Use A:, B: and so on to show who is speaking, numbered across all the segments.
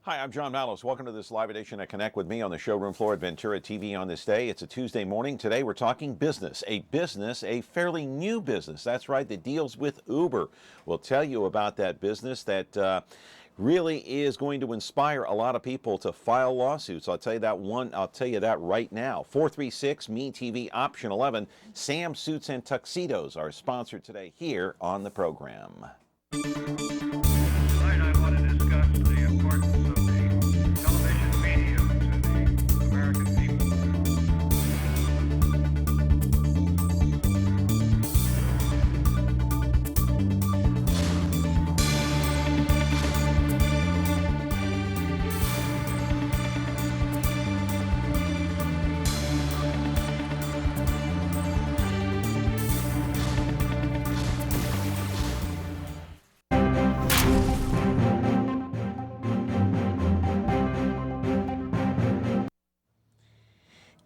A: Hi, I'm John Mallos. Welcome to this live edition of Connect with me on the showroom floor at Ventura TV on this day. It's a Tuesday morning. Today we're talking business, a fairly new business. That's right, that deals with Uber. We'll tell you about that business that really is going to inspire a lot of people to file lawsuits. I'll tell you that right now. 436-ME-TV option 11. Sam Suits and Tuxedos are sponsored today here on the program.
B: Tonight I want to discuss the importance of the television medium to the American people.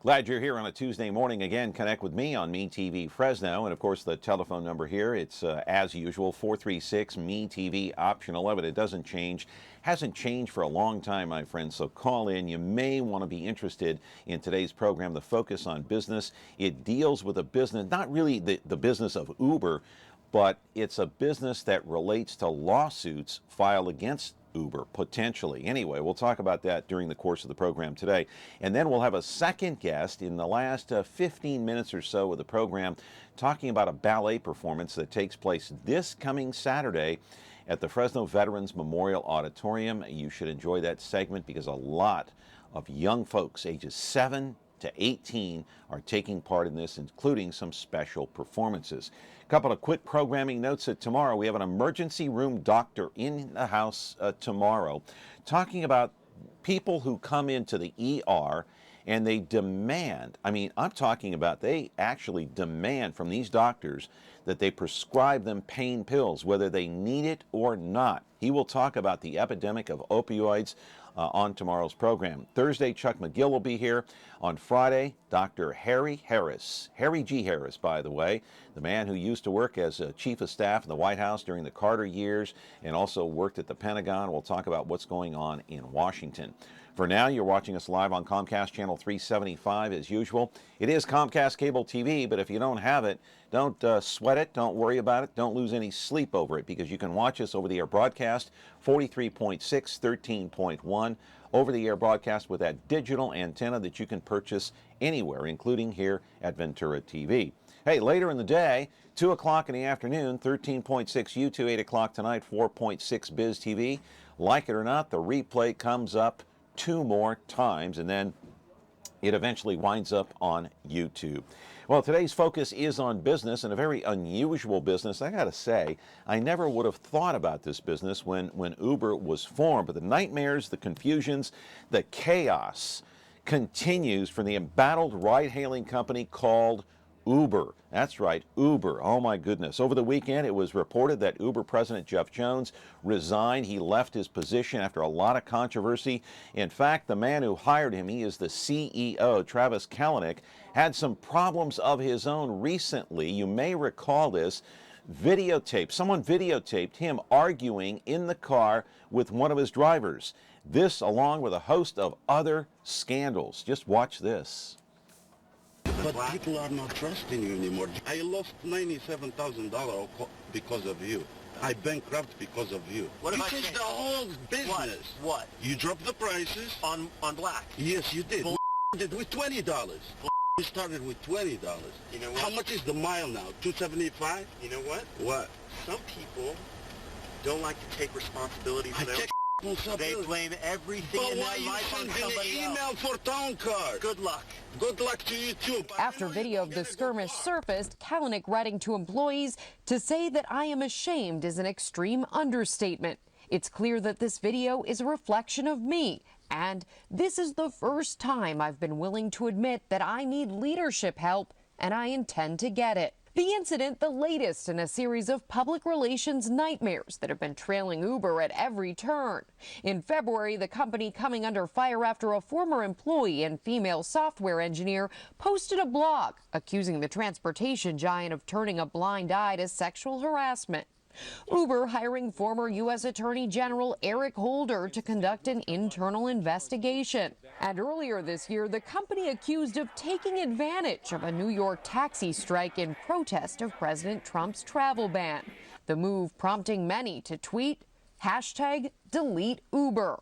A: Glad you're here on a Tuesday morning. Again, connect with me on ME-TV Fresno. And of course, the telephone number here, it's as usual, 436-ME-TV option 11. It doesn't change. Hasn't changed for a long time, my friends. So call in. You may want to be interested in today's program, the focus on business. It deals with a business, not really the business of Uber, but it's a business that relates to lawsuits filed against Uber, potentially. Anyway, we'll talk about that during the course of the program today. And then we'll have a second guest in the last 15 minutes or so of the program talking about a ballet performance that takes place this coming Saturday at the Fresno Veterans Memorial Auditorium. You should enjoy that segment because a lot of young folks ages 7 to 18 are taking part in this, including some special performances. A couple of quick programming notes that tomorrow we have an emergency room doctor in the house tomorrow talking about people who come into the ER and they demand, I'm talking about they actually demand from these doctors that they prescribe them pain pills, whether they need it or not. He will talk about the epidemic of opioids on tomorrow's program. Thursday, Chuck McGill will be here. On Friday, Dr. Harry Harris, Harry G. Harris, by the way, the man who used to work as chief of staff in the White House during the Carter years and also worked at the Pentagon. We'll talk about what's going on in Washington. For now, you're watching us live on Comcast Channel 375 as usual. It is Comcast Cable TV, but if you don't have it, don't sweat it, don't worry about it, don't lose any sleep over it, because you can watch us over the air broadcast, 43.6, 13.1, over the air broadcast with that digital antenna that you can purchase anywhere, including here at Ventura TV. Hey, later in the day, 2 o'clock in the afternoon, 13.6 YouTube, 8 o'clock tonight, 4.6 Biz TV. Like it or not, the replay comes up 2 more times, and then it eventually winds up on YouTube. Well, today's focus is on business, and a very unusual business. I gotta say, I never would have thought about this business when Uber was formed, but the nightmares, the confusions, the chaos continues from the embattled ride-hailing company called Uber. That's right, Uber. Oh my goodness. Over the weekend, it was reported that Uber President Jeff Jones resigned. He left his position after a lot of controversy. In fact, the man who hired him, he is the CEO, Travis Kalanick, had some problems of his own recently. You may recall this. Someone videotaped him arguing in the car with one of his drivers. This along with a host of other scandals. Just watch this.
C: But people are not trusting you anymore. I lost $97,000 because of you. I bankrupt because of you.
D: What if I
C: changed
D: changed
C: the whole business?
D: What?
C: You dropped the prices.
D: On black?
C: Yes, you did. Did with $20. You started with $20.
D: You know what?
C: How much is the mile now? $2.75?
D: You know what?
C: What?
D: Some people don't like to take responsibility for
C: I
D: their
C: take
D: They
C: responsibility.
D: blame everything
C: But
D: in
C: why
D: their
C: you
D: life on
C: sending
D: somebody
C: an email
D: else.
C: for town car?
D: Good luck.
C: Good luck to you too.
E: After video of the skirmish surfaced, Kalanick writing to employees, "To say that I am ashamed is an extreme understatement. It's clear that this video is a reflection of me, and this is the first time I've been willing to admit that I need leadership help, and I intend to get it." The incident, the latest in a series of public relations nightmares that have been trailing Uber at every turn. In February, the company coming under fire after a former employee and female software engineer posted a blog accusing the transportation giant of turning a blind eye to sexual harassment. Uber hiring former U.S. Attorney General Eric Holder to conduct an internal investigation. And earlier this year, the company accused of taking advantage of a New York taxi strike in protest of President Trump's travel ban. The move prompting many to tweet, #delete Uber.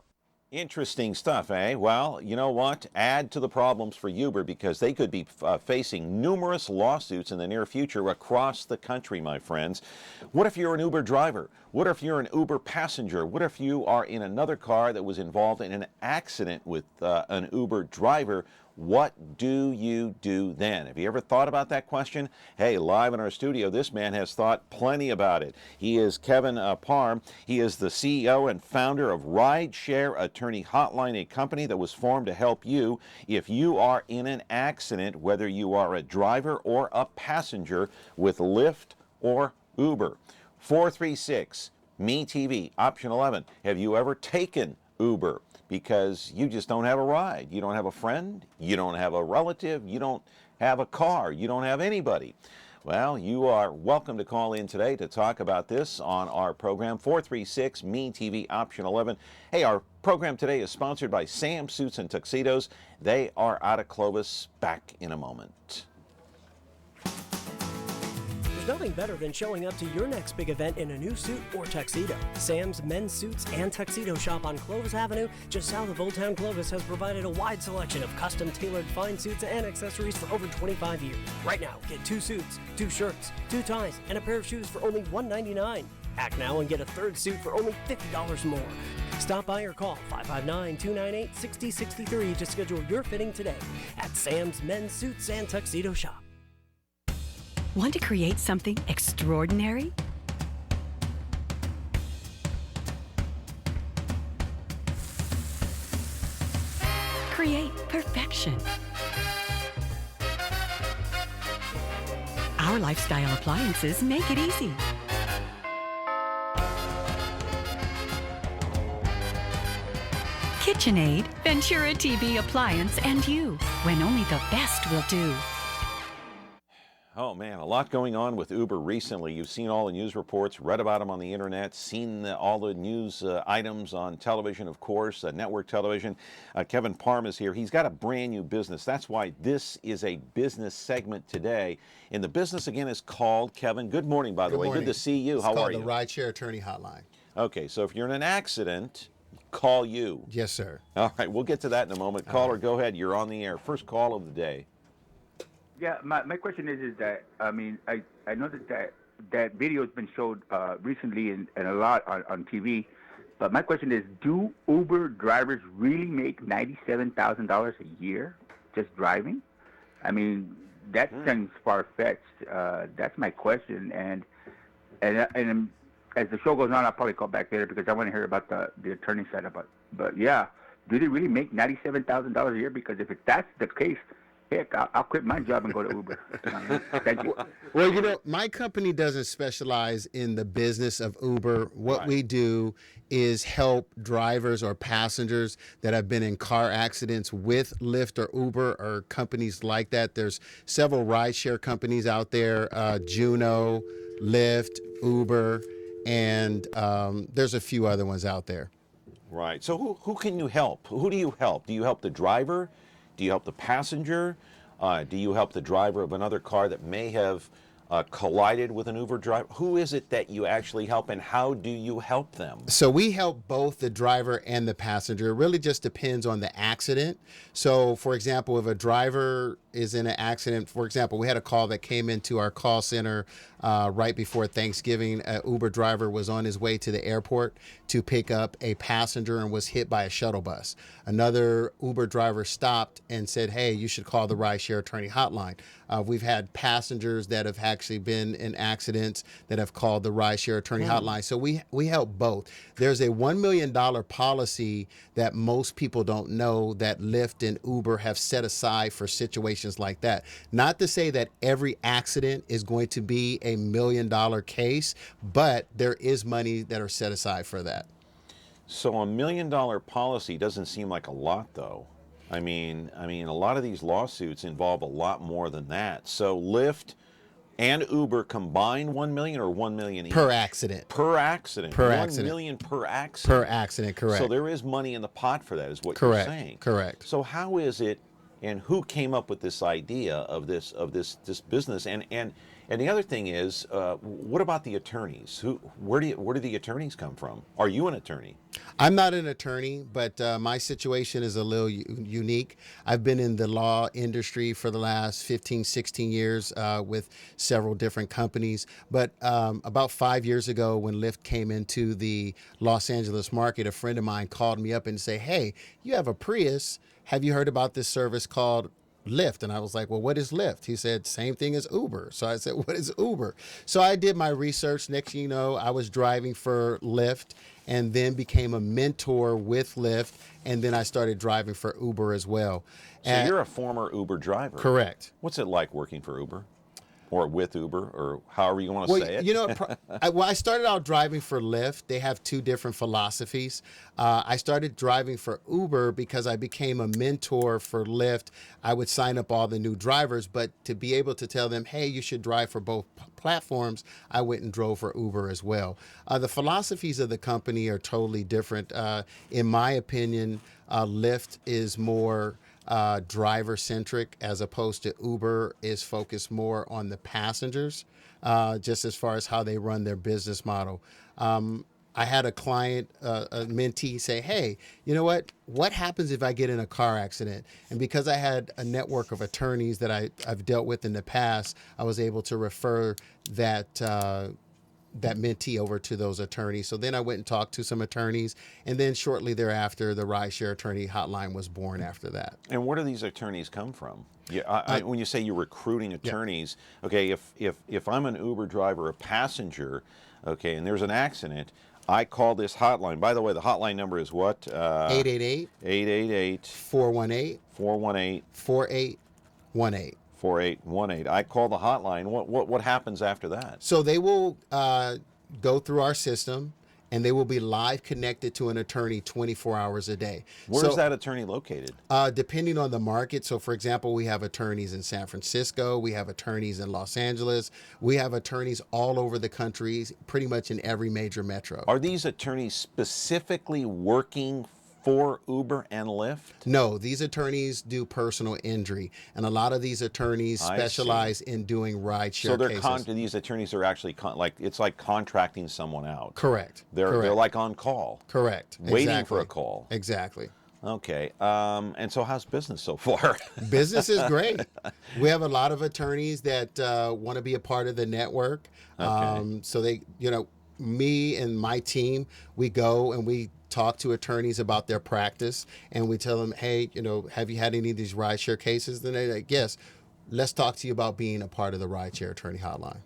A: Interesting stuff, eh? Well, you know what? Add to the problems for Uber because they could be facing numerous lawsuits in the near future across the country, my friends. What if you're an Uber driver? What if you're an Uber passenger? What if you are in another car that was involved in an accident with an Uber driver? What do you do then? Have you ever thought about that question? Hey, live in our studio, this man has thought plenty about it. He is Kevin Parhm. He is the CEO and founder of Rideshare Attorney Hotline, a company that was formed to help you if you are in an accident, whether you are a driver or a passenger with Lyft or Uber. 436-ME-TV, option 11. Have you ever taken Uber because you just don't have a ride? You don't have a friend, you don't have a relative, you don't have a car, you don't have anybody. Well, you are welcome to call in today to talk about this on our program, 436-ME-TV, option 11. Hey, our program today is sponsored by Sam Suits and Tuxedos. They are out of Clovis. Back in a moment.
F: There's nothing better than showing up to your next big event in a new suit or tuxedo. Sam's Men's Suits and Tuxedo Shop on Clovis Avenue, just south of Old Town Clovis, has provided a wide selection of custom-tailored fine suits and accessories for over 25 years. Right now, get 2 suits, 2 shirts, 2 ties, and a pair of shoes for only $199. Act now and get a third suit for only $50 more. Stop by or call 559-298-6063 to schedule your fitting today at Sam's Men's Suits and Tuxedo Shop.
G: Want to create something extraordinary? Create perfection. Our lifestyle appliances make it easy. KitchenAid, Ventura TV appliance, and you, when only the best will do.
A: Oh man, a lot going on with Uber recently. You've seen all the news reports, read about them on the internet, seen all the news items on television, of course, network television. Kevin Parhm is here. He's got a brand new business. That's why this is a business segment today. And the business again is called, Kevin, good morning, by the way.
H: Morning.
A: Good to see you. How are you?
H: It's called the Rideshare Attorney Hotline.
A: Okay, so if you're in an accident, call you.
H: Yes, sir.
A: All right, we'll get to that in a moment. Caller, go ahead. You're on the air. First call of the day.
I: Yeah, my question is that I mean I know that video has been showed recently and a lot on TV, but my question is, do Uber drivers really make $97,000 a year just driving? I mean, that seems far-fetched. That's my question, and as the show goes on, I'll probably call back later because I want to hear about the attorney side of it. But yeah, do they really make $97,000 a year? Because if that's the case, heck, I'll quit my job and go to Uber. Thank you.
H: Well, you know, my company doesn't specialize in the business of Uber. What we do is help drivers or passengers that have been in car accidents with Lyft or Uber or companies like that. There's several rideshare companies out there, Juno, Lyft, Uber, and there's a few other ones out there.
A: Right. So who can you help? Who do you help? Do you help the driver? Do you help the passenger? Do you help the driver of another car that may have collided with an Uber driver? Who is it that you actually help, and how do you help them?
H: So we help both the driver and the passenger. It really just depends on the accident. So, for example, if a driver is in an accident, for example, we had a call that came into our call center right before Thanksgiving. An Uber driver was on his way to the airport to pick up a passenger and was hit by a shuttle bus. Another Uber driver stopped and said, hey, you should call the Rideshare Attorney Hotline. We've had passengers that have actually been in accidents that have called the Rideshare Attorney Hotline. So we help both. There's a $1 million policy that most people don't know that Lyft and Uber have set aside for situations like that. Not to say that every accident is going to be a $1 million case, but there is money that are set aside for that.
A: So $1 million policy doesn't seem like a lot, though. I mean, a lot of these lawsuits involve a lot more than that. So Lyft, and Uber combined 1 million or 1 million each?
H: Per accident.
A: Per accident.
H: Per
A: 1
H: accident.
A: million per accident.
H: Per accident, correct.
A: So there is money in the pot for that, is what
H: Correct.
A: you're saying.
H: Correct.
A: So how is it, and who came up with this idea of this business? And the other thing is, what about the attorneys? Where do the attorneys come from? Are you an attorney?
H: I'm not an attorney, but my situation is a little unique. I've been in the law industry for the last 15, 16 years with several different companies. But about 5 years ago, when Lyft came into the Los Angeles market, a friend of mine called me up and said, "Hey, you have a Prius. Have you heard about this service called Lyft?" And I was like, "Well, what is Lyft?" He said, "Same thing as Uber." So I said, "What is Uber?" So I did my research. Next thing you know, I was driving for Lyft and then became a mentor with Lyft. And then I started driving for Uber as well.
A: So you're a former Uber driver.
H: Correct.
A: What's it like working for Uber? Or with Uber, or however you want to say it?
H: You know, I started out driving for Lyft. They have two different philosophies. I started driving for Uber because I became a mentor for Lyft. I would sign up all the new drivers, but to be able to tell them, hey, you should drive for both platforms, I went and drove for Uber as well. The philosophies of the company are totally different. In my opinion, Lyft is more driver centric, as opposed to Uber is focused more on the passengers, just as far as how they run their business model. I had a client, a mentee, say, "Hey, you know what happens if I get in a car accident?" And because I had a network of attorneys that I've dealt with in the past, I was able to refer that mentee over to those attorneys. So then I went and talked to some attorneys, and then shortly thereafter, the rideshare attorney hotline was born after that.
A: And where do these attorneys come from? Yeah, when you say you're recruiting attorneys, okay, if I'm an Uber driver, a passenger, okay, and there's an accident, I call this hotline. By the way, the hotline number is what?
H: 888
A: 888
H: 418
A: 418
H: 4818.
A: 4818. I call the hotline. What happens after that?
H: So they will go through our system, and they will be live connected to an attorney 24 hours a day.
A: Where's that attorney located?
H: Depending on the market. So, for example, we have attorneys in San Francisco. We have attorneys in Los Angeles. We have attorneys all over the country, pretty much in every major metro.
A: Are these attorneys specifically working for Uber and Lyft?
H: No, these attorneys do personal injury, and a lot of these attorneys specialize in doing rideshare cases.
A: So these attorneys are actually it's like contracting someone out.
H: Correct.
A: They're like on call.
H: Correct.
A: Waiting for a call.
H: Exactly.
A: Okay. And so how's business so far?
H: Business is great. We have a lot of attorneys that want to be a part of the network.
A: Okay.
H: So they, me and my team, we go and we talk to attorneys about their practice, and we tell them, hey, have you had any of these rideshare cases? Then they're like, yes, let's talk to you about being a part of the rideshare attorney hotline.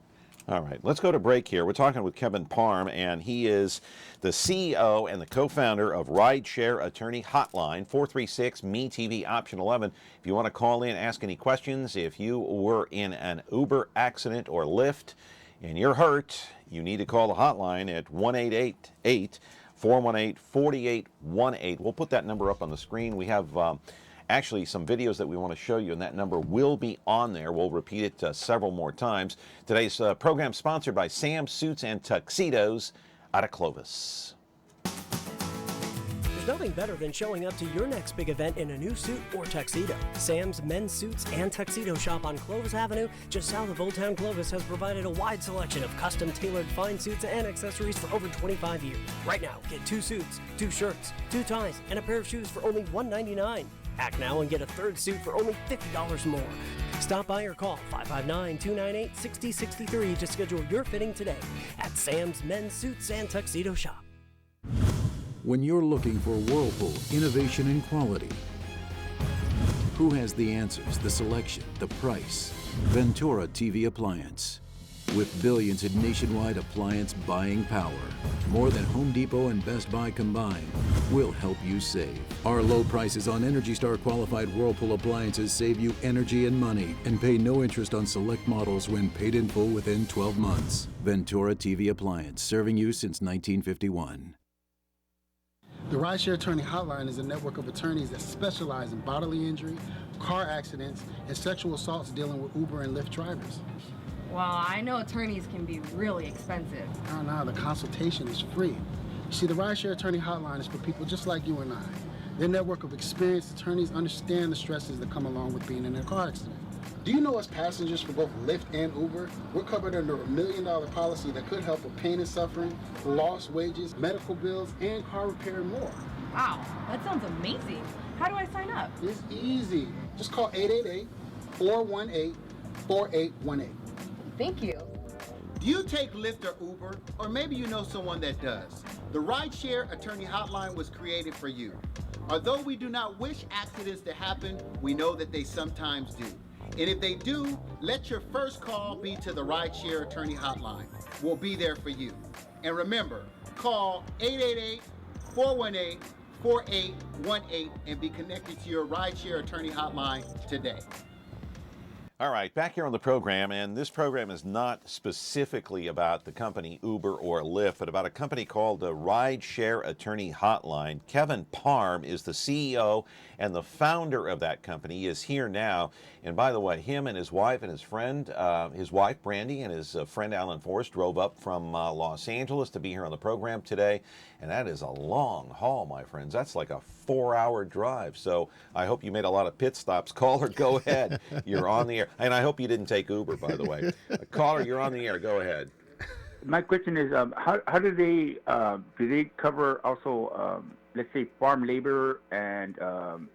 A: All right, let's go to break here. We're talking with Kevin Parhm, and he is the CEO and the co-founder of Rideshare Attorney Hotline, 436-ME-TV, option 11. If you want to call in, ask any questions, if you were in an Uber accident or Lyft and you're hurt, you need to call the hotline at 1-888-418-4818. We'll put that number up on the screen. We have actually some videos that we want to show you, and that number will be on there. We'll repeat it several more times. Today's program sponsored by Sam's Suits and Tuxedos out of Clovis.
F: There's nothing better than showing up to your next big event in a new suit or tuxedo. Sam's Men's Suits and Tuxedo Shop on Clovis Avenue, just south of Old Town Clovis, has provided a wide selection of custom-tailored fine suits and accessories for over 25 years. Right now, get 2 suits, 2 shirts, 2 ties, and a pair of shoes for only $199. Act now and get a 3rd suit for only $50 more. Stop by or call 559-298-6063 to schedule your fitting today at Sam's Men's Suits and Tuxedo Shop.
J: When you're looking for Whirlpool innovation and quality, who has the answers, the selection, the price? Ventura TV Appliance. With billions in nationwide appliance buying power, more than Home Depot and Best Buy combined, we'll help you save. Our low prices on Energy Star qualified Whirlpool appliances save you energy and money, and pay no interest on select models when paid in full within 12 months. Ventura TV Appliance, serving you since 1951.
K: The Rideshare Attorney Hotline is a network of attorneys that specialize in bodily injury, car accidents, and sexual assaults dealing with Uber and Lyft drivers.
L: Well, I know attorneys can be really expensive.
K: No, the consultation is free. You see, the Rideshare Attorney Hotline is for people just like you and I. Their network of experienced attorneys understand the stresses that come along with being in a car accident. Do you know as passengers for both Lyft and Uber, we're covered under a $1 million policy that could help with pain and suffering, lost wages, medical bills, and car repair and more.
L: Wow, that sounds amazing. How do I sign up?
K: It's easy. Just call 888-418-4818.
L: Thank you.
M: Do you take Lyft or Uber? Or maybe you know someone that does. The Rideshare Attorney Hotline was created for you. Although we do not wish accidents to happen, we know that they sometimes do. And if they do, let your first call be to the Rideshare Attorney Hotline. We'll be there for you. And remember, call 888-418-4818 and be connected to your Rideshare Attorney Hotline today.
A: All right, back here on the program, and this program is not specifically about the company Uber or Lyft, but about a company called the Rideshare Attorney Hotline. Kevin Parhm is the CEO and the founder of that company. He is here now. And by the way, him and his wife and his friend, his wife Brandy and his friend Alan Forrest drove up from Los Angeles to be here on the program today. And that is a long haul, my friends. That's like a 4-hour drive. So I hope you made a lot of pit stops. Caller, go ahead. You're on the air. And I hope you didn't take Uber, by the way. Caller, you're on the air. Go ahead.
I: My question is, how do they cover also, let's say, farm labor and the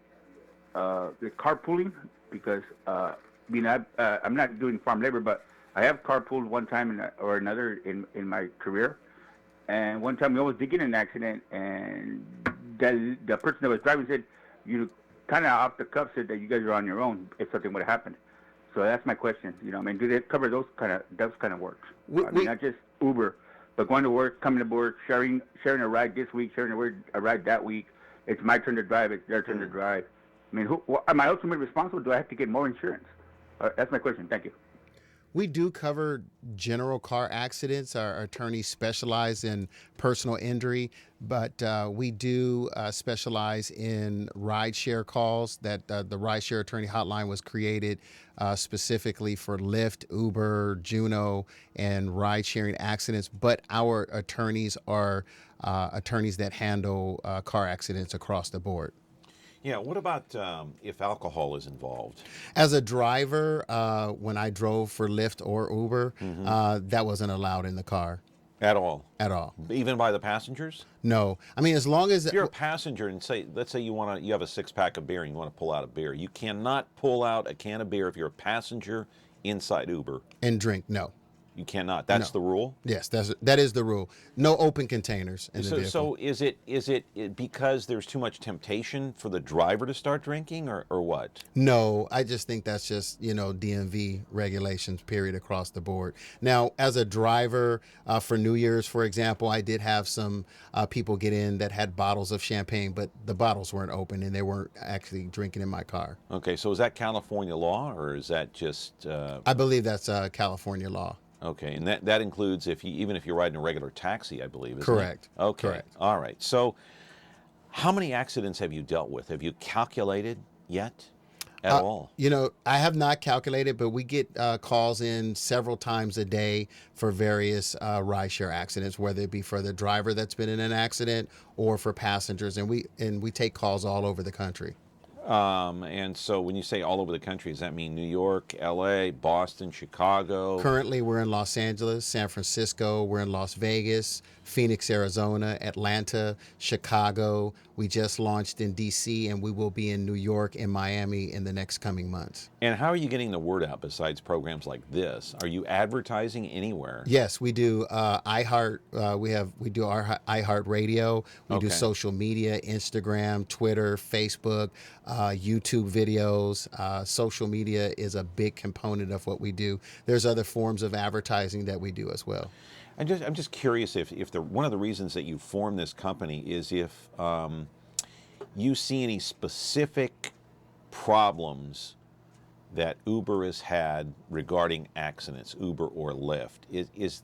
I: carpooling? Because I'm not doing farm labor, but I have carpooled one time or another in my career. And one time we almost did get in an accident, and the person that was driving said, you kind of off the cuff said that you guys are on your own if something would have happened. So that's my question. I mean, do they cover those kind of work? I mean, not just Uber, but going to work, coming to work, sharing a ride this week, sharing a ride that week. It's my turn to drive. It's their turn to drive. I mean, am I ultimately responsible? Do I have to get more insurance? That's my question. Thank you.
H: We do cover general car accidents. Our attorneys specialize in personal injury, but we do specialize in rideshare calls. That the Rideshare Attorney Hotline was created specifically for Lyft, Uber, Juno, and ride-sharing accidents. But our attorneys are attorneys that handle car accidents across the board.
A: Yeah, what about if alcohol is involved?
H: As a driver, when I drove for Lyft or Uber, that wasn't allowed in the car.
A: At all?
H: At all.
A: Even by the passengers?
H: No. I mean, as long as...
A: If you're a passenger and let's say you have a 6-pack of beer and you want to pull out a beer, you cannot pull out a can of beer if you're a passenger inside Uber.
H: And drink, no.
A: You cannot. That's the rule?
H: Yes, that is the rule. No open containers in the vehicle.
A: So is it because there's too much temptation for the driver to start drinking or what?
H: No, I just think that's just, DMV regulations, period, across the board. Now, as a driver for New Year's, for example, I did have some people get in that had bottles of champagne, but the bottles weren't open and they weren't actually drinking in my car.
A: Okay, so is that California law or is that just...
H: I believe that's California law.
A: Okay, and that includes even if you're riding a regular taxi, I believe, isn't
H: Correct.
A: it? Okay.
H: Correct.
A: All right. So how many accidents have you dealt with? Have you calculated yet at all?
H: I have not calculated, but we get calls in several times a day for various rideshare accidents, whether it be for the driver that's been in an accident or for passengers, and we take calls all over the country.
A: And so when you say all over the country, does that mean New York, LA, Boston, Chicago?
H: Currently, we're in Los Angeles, San Francisco, we're in Las Vegas, Phoenix, Arizona, Atlanta, Chicago. We just launched in DC, and we will be in New York and Miami in the next coming months.
A: And how are you getting the word out besides programs like this? Are you advertising anywhere?
H: Yes, we do. iHeart. We do our iHeart Radio. We do social media, Instagram, Twitter, Facebook, YouTube videos. Social media is a big component of what we do. There's other forms of advertising that we do as well.
A: I'm just curious if one of the reasons that you formed this company is if you see any specific problems that Uber has had regarding accidents, Uber or Lyft. Is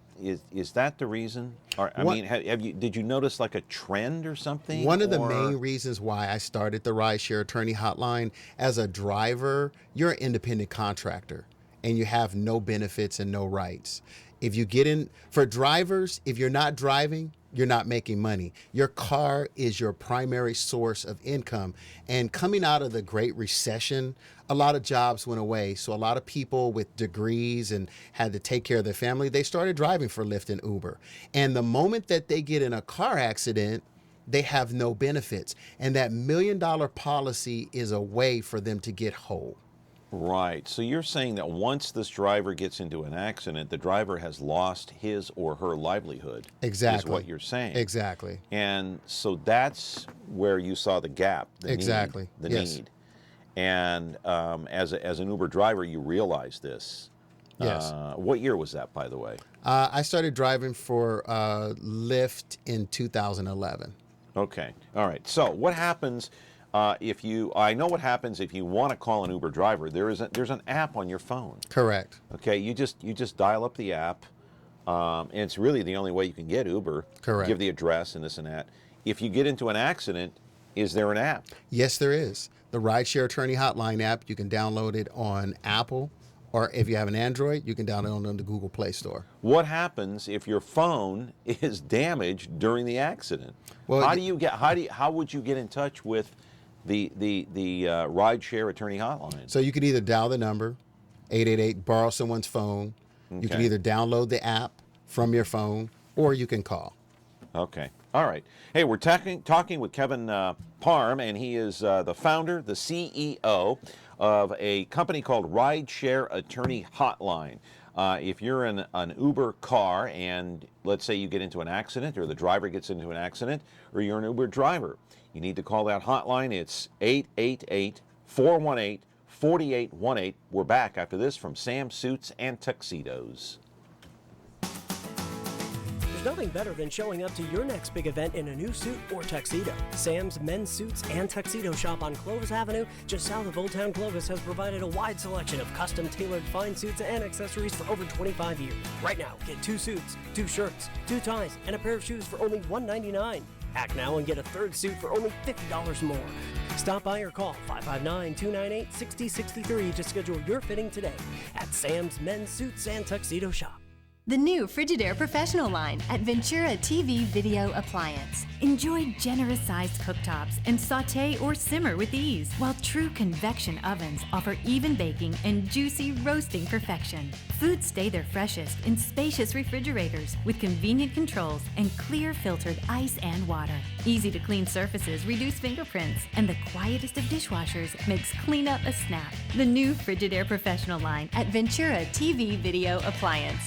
A: that the reason? Or, did you notice like a trend or something?
H: One of the main reasons why I started the Rideshare Attorney Hotline, as a driver, you're an independent contractor. and you have no benefits and no rights. If you get in, for drivers, if you're not driving, you're not making money. Your car is your primary source of income. And coming out of the Great Recession, a lot of jobs went away. So a lot of people with degrees and had to take care of their family, they started driving for Lyft and Uber. And the moment that they get in a car accident, they have no benefits. And that $1 million policy is a way for them to get whole.
A: Right. So you're saying that once this driver gets into an accident, the driver has lost his or her livelihood.
H: Exactly.
A: Is what you're saying.
H: Exactly.
A: And so that's where you saw the gap, the
H: Exactly.
A: need. The
H: Yes.
A: need. And as an Uber driver, you realized this.
H: Yes.
A: What year was that, by the way?
H: I started driving for Lyft in 2011.
A: Okay. All right. So what happens if you? I know what happens if you want to call an Uber driver. There's an app on your phone.
H: Correct.
A: Okay. You just dial up the app, and it's really the only way you can get Uber.
H: Correct.
A: Give the address and this and that. If you get into an accident, is there an app?
H: Yes, there is. The Rideshare Attorney Hotline app. You can download it on Apple, or if you have an Android, you can download it on the Google Play Store.
A: What happens if your phone is damaged during the accident?
H: Well,
A: how would you get in touch with the Rideshare Attorney Hotline?
H: So you could either dial the number, 888, borrow someone's phone. You can
A: Okay.
H: either download the app from your phone, or you can call.
A: Okay. All right. Hey, we're talking with Kevin Parhm, and he is the founder, the CEO of a company called Rideshare Attorney Hotline. If you're in an Uber car and let's say you get into an accident or the driver gets into an accident or you're an Uber driver, you need to call that hotline. It's 888-418-4818. We're back after this from Sam Suits and Tuxedos.
F: There's nothing better than showing up to your next big event in a new suit or tuxedo. Sam's Men's Suits and Tuxedo Shop on Clovis Avenue, just south of Old Town Clovis, has provided a wide selection of custom-tailored fine suits and accessories for over 25 years. Right now, get 2 suits, 2 shirts, 2 ties, and a pair of shoes for only $199. Act now and get a 3rd suit for only $50 more. Stop by or call 559-298-6063 to schedule your fitting today at Sam's Men's Suits and Tuxedo Shop.
N: The new Frigidaire Professional line at Ventura TV Video Appliance. Enjoy generous-sized cooktops and sauté or simmer with ease, while true convection ovens offer even baking and juicy roasting perfection. Foods stay their freshest in spacious refrigerators with convenient controls and clear filtered ice and water. Easy to clean surfaces reduce fingerprints, and the quietest of dishwashers makes cleanup a snap. The new Frigidaire Professional line at Ventura TV Video Appliance.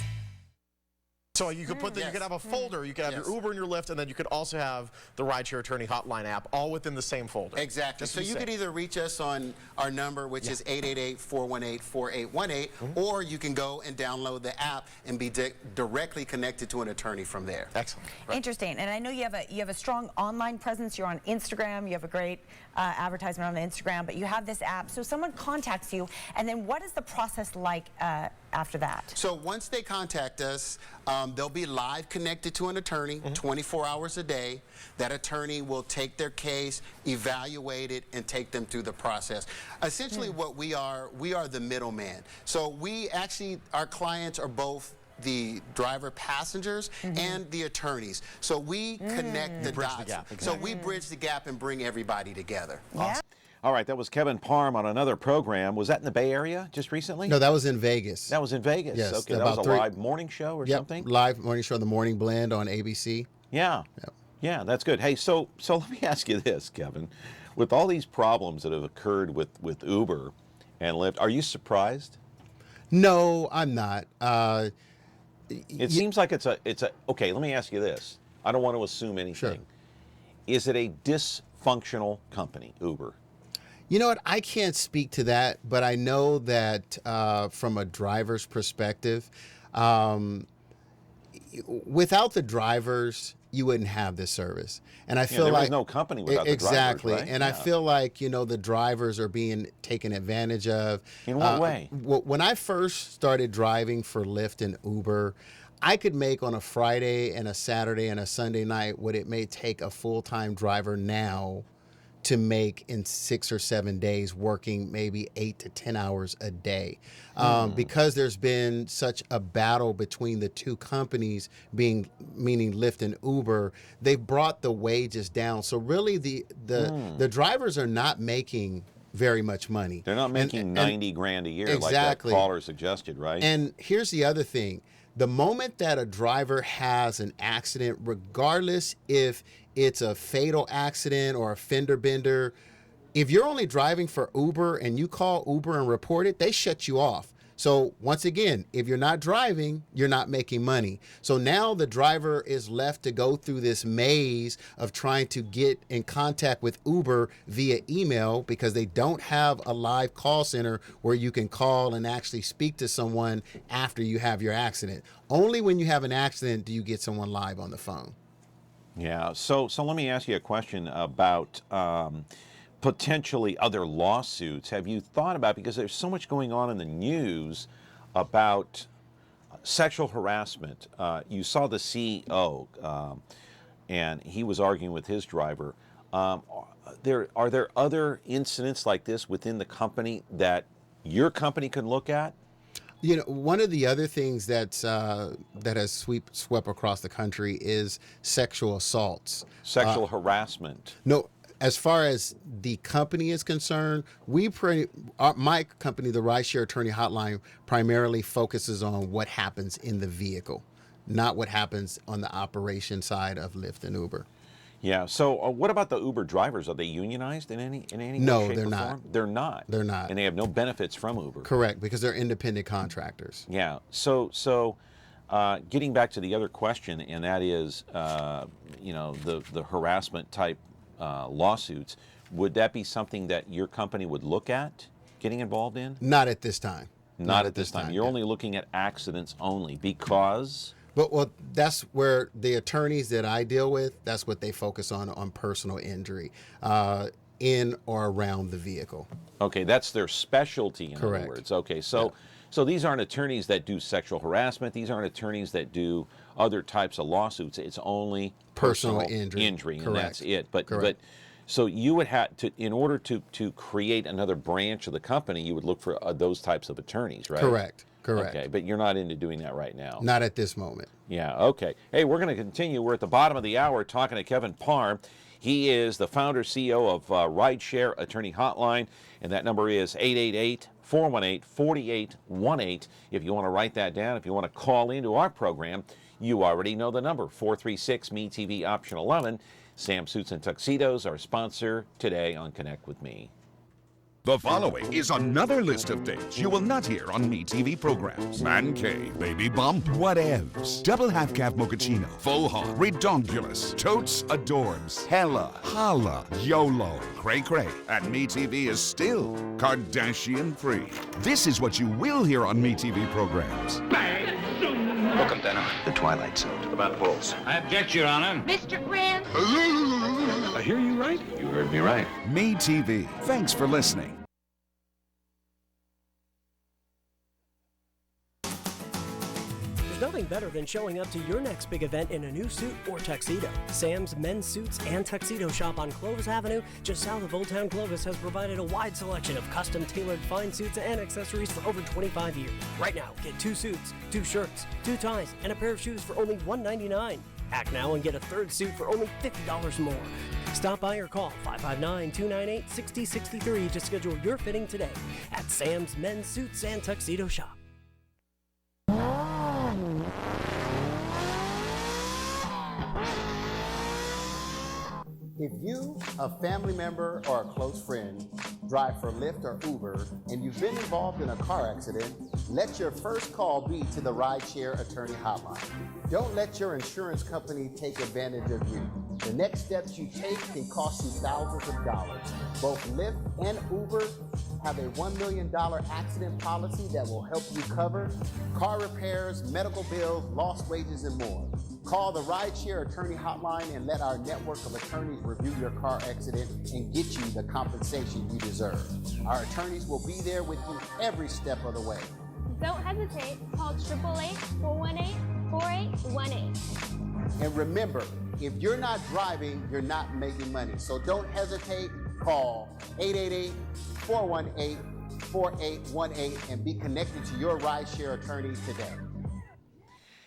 O: So you could you could have a folder, you could have your Uber and your Lyft, and then you could also have the Rideshare Attorney Hotline app all within the same folder.
M: Exactly. So you could either reach us on our number, which is 888-418-4818, or you can go and download the app and be directly connected to an attorney from there.
O: Excellent.
P: Interesting. And I know you have a strong online presence. You're on Instagram. You have a great advertisement on Instagram, but you have this app. So someone contacts you, and then what is the process like after that?
M: So once they contact us, they'll be live connected to an attorney 24 hours a day. That attorney will take their case, evaluate it, and take them through the process. Essentially what we are the middleman. So we actually, our clients are both the driver passengers and the attorneys. So we connect the dots. So we bridge the gap and bring everybody together.
A: Awesome. All right, that was Kevin Parhm on another program. Was that in the Bay Area just recently?
H: No, that was in Vegas.
A: That was in Vegas.
H: Yes.
A: Okay, that was a live morning show or something?
H: Live morning show, The Morning Blend on ABC.
A: Yeah. Yeah, that's good. Hey, so let me ask you this, Kevin. With all these problems that have occurred with Uber and Lyft, are you surprised?
H: No, I'm not.
A: It seems like it's a okay, let me ask you this. I don't want to assume anything.
H: Sure.
A: Is it a dysfunctional company, Uber?
H: You know what? I can't speak to that, but I know that from a driver's perspective, without the drivers, you wouldn't have this service. And I feel
A: there
H: like
A: was no company without the drivers,
H: exactly.
A: right?
H: And I feel like the drivers are being taken advantage of.
A: In what way?
H: When I first started driving for Lyft and Uber, I could make on a Friday and a Saturday and a Sunday night what it may take a full-time driver now to make in 6 or 7 days, working maybe 8 to 10 hours a day. Because there's been such a battle between the two companies, meaning Lyft and Uber, they've brought the wages down. So really the drivers are not making very much money.
A: They're not making 90 grand a year
H: exactly.
A: like that caller suggested, right?
H: And here's the other thing. The moment that a driver has an accident, regardless if it's a fatal accident or a fender bender, if you're only driving for Uber and you call Uber and report it, they shut you off. So once again, if you're not driving, you're not making money. So now the driver is left to go through this maze of trying to get in contact with Uber via email, because they don't have a live call center where you can call and actually speak to someone after you have your accident. Only when you have an accident do you get someone live on the phone.
A: Yeah. So let me ask you a question about potentially other lawsuits. Have you thought about, because there's so much going on in the news about sexual harassment. You saw the CEO, and he was arguing with his driver. Are there other incidents like this within the company that your company can look at?
H: You know, one of the other things that has swept across the country is sexual assaults.
A: Sexual harassment.
H: No. As far as the company is concerned, my company, the Rideshare Attorney Hotline, primarily focuses on what happens in the vehicle, not what happens on the operation side of Lyft and Uber.
A: Yeah. So what about the Uber drivers? Are they unionized in any
H: No,
A: way, shape,
H: they're
A: or
H: not.
A: form? They're not.
H: They're not.
A: And they have no benefits from Uber.
H: Correct, because they're independent contractors.
A: Yeah. So getting back to the other question, and that is, the harassment type lawsuits, would that be something that your company would look at getting involved in?
H: Not at this time.
A: Not at this time. You're only looking at accidents only because?
H: Well, that's where the attorneys that I deal with, that's what they focus on personal injury in or around the vehicle.
A: Okay, that's their specialty, in
H: Correct.
A: other words. Okay, so these aren't attorneys that do sexual harassment. These aren't attorneys that do other types of lawsuits. It's only personal injury, and that's it. But so you would have to, in order to create another branch of the company, you would look for those types of attorneys, right?
H: Correct.
A: Okay, but you're not into doing that right now.
H: Not at this moment.
A: Yeah, okay. Hey, we're going to continue. We're at the bottom of the hour talking to Kevin Parhm. He is the founder, CEO of Rideshare Attorney Hotline, and that number is 888-418-4818. If you want to write that down, if you want to call into our program, you already know the number, 436-MeTV, option 11. Sam Suits and Tuxedos, our sponsor today on Connect with Me.
Q: The following is another list of things you will not hear on MeTV programs. Man cave, baby bump, whatevs, double half-calf mochaccino, faux hog, redonkulous, totes adorbs, hella, holla, YOLO, cray-cray. And MeTV is still Kardashian-free. This is what you will hear on MeTV programs.
R: Welcome, Dana. The Twilight Zone. About bulls. I object, Your Honor.
S: Mr. Grant.
R: I hear you right. You heard me right.
Q: MeTV. Thanks for listening.
F: There's nothing better than showing up to your next big event in a new suit or tuxedo. Sam's Men's Suits and Tuxedo Shop on Clovis Avenue, just south of Old Town Clovis, has provided a wide selection of custom-tailored fine suits and accessories for over 25 years. Right now, get 2 suits, 2 shirts, 2 ties, and a pair of shoes for only $199. Act now and get a 3rd suit for only $50 more. Stop by or call 559-298-6063 to schedule your fitting today at Sam's Men's Suits and Tuxedo Shop.
H: If you, a family member, or a close friend drive for Lyft or Uber and you've been involved in a car accident, let your first call be to the Rideshare Attorney Hotline. Don't let your insurance company take advantage of you. The next steps you take can cost you thousands of dollars. Both Lyft and Uber have a $1 million accident policy that will help you cover car repairs, medical bills, lost wages, and more. Call the Rideshare Attorney Hotline and let our network of attorneys review your car accident and get you the compensation you deserve. Our attorneys will be there with you every step of the way.
S: Don't hesitate. Call 888-418-4818.
H: And remember,
M: If you're not driving, you're not making money. So don't hesitate. Call 888-418-4818 and be connected to your rideshare attorney today.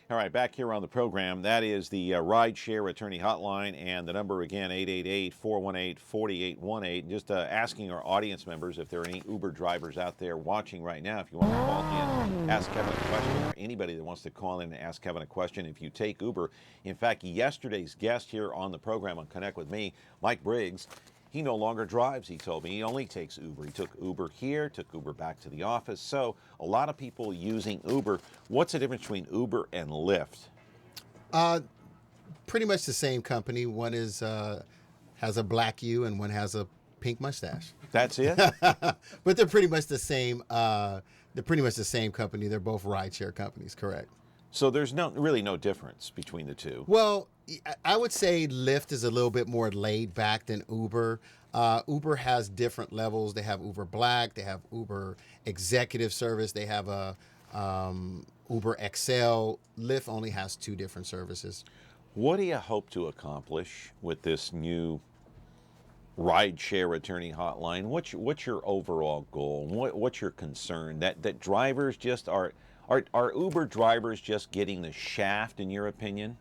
A: All right, back here on the program, that is the Rideshare Attorney Hotline, and the number again, 888-418-4818. Just asking our audience members if there are any Uber drivers out there watching right now. If you want to call in, ask Kevin a question, or anybody that wants to call in and ask Kevin a question, if you take Uber. In fact, yesterday's guest here on the program on Connect With Me, Mike Briggs, he no longer drives, he told me. He only takes Uber. He took Uber here, took Uber back to the office. So a lot of people using Uber. What's the difference between Uber and Lyft?
H: Pretty much the same company. One is has a black U and one has a pink mustache.
A: That's it?
H: But they're pretty much the same. They're pretty much the same company. They're both rideshare companies, correct?
A: So there's really no difference between the two.
H: Well, I would say Lyft is a little bit more laid back than Uber. Uber has different levels. They have Uber Black. They have Uber Executive Service. They have a Uber XL. Lyft only has 2 different services.
A: What do you hope to accomplish with this new Rideshare Attorney Hotline? What's your overall goal? What's your concern? That drivers just are Uber drivers just getting the shaft, in your opinion?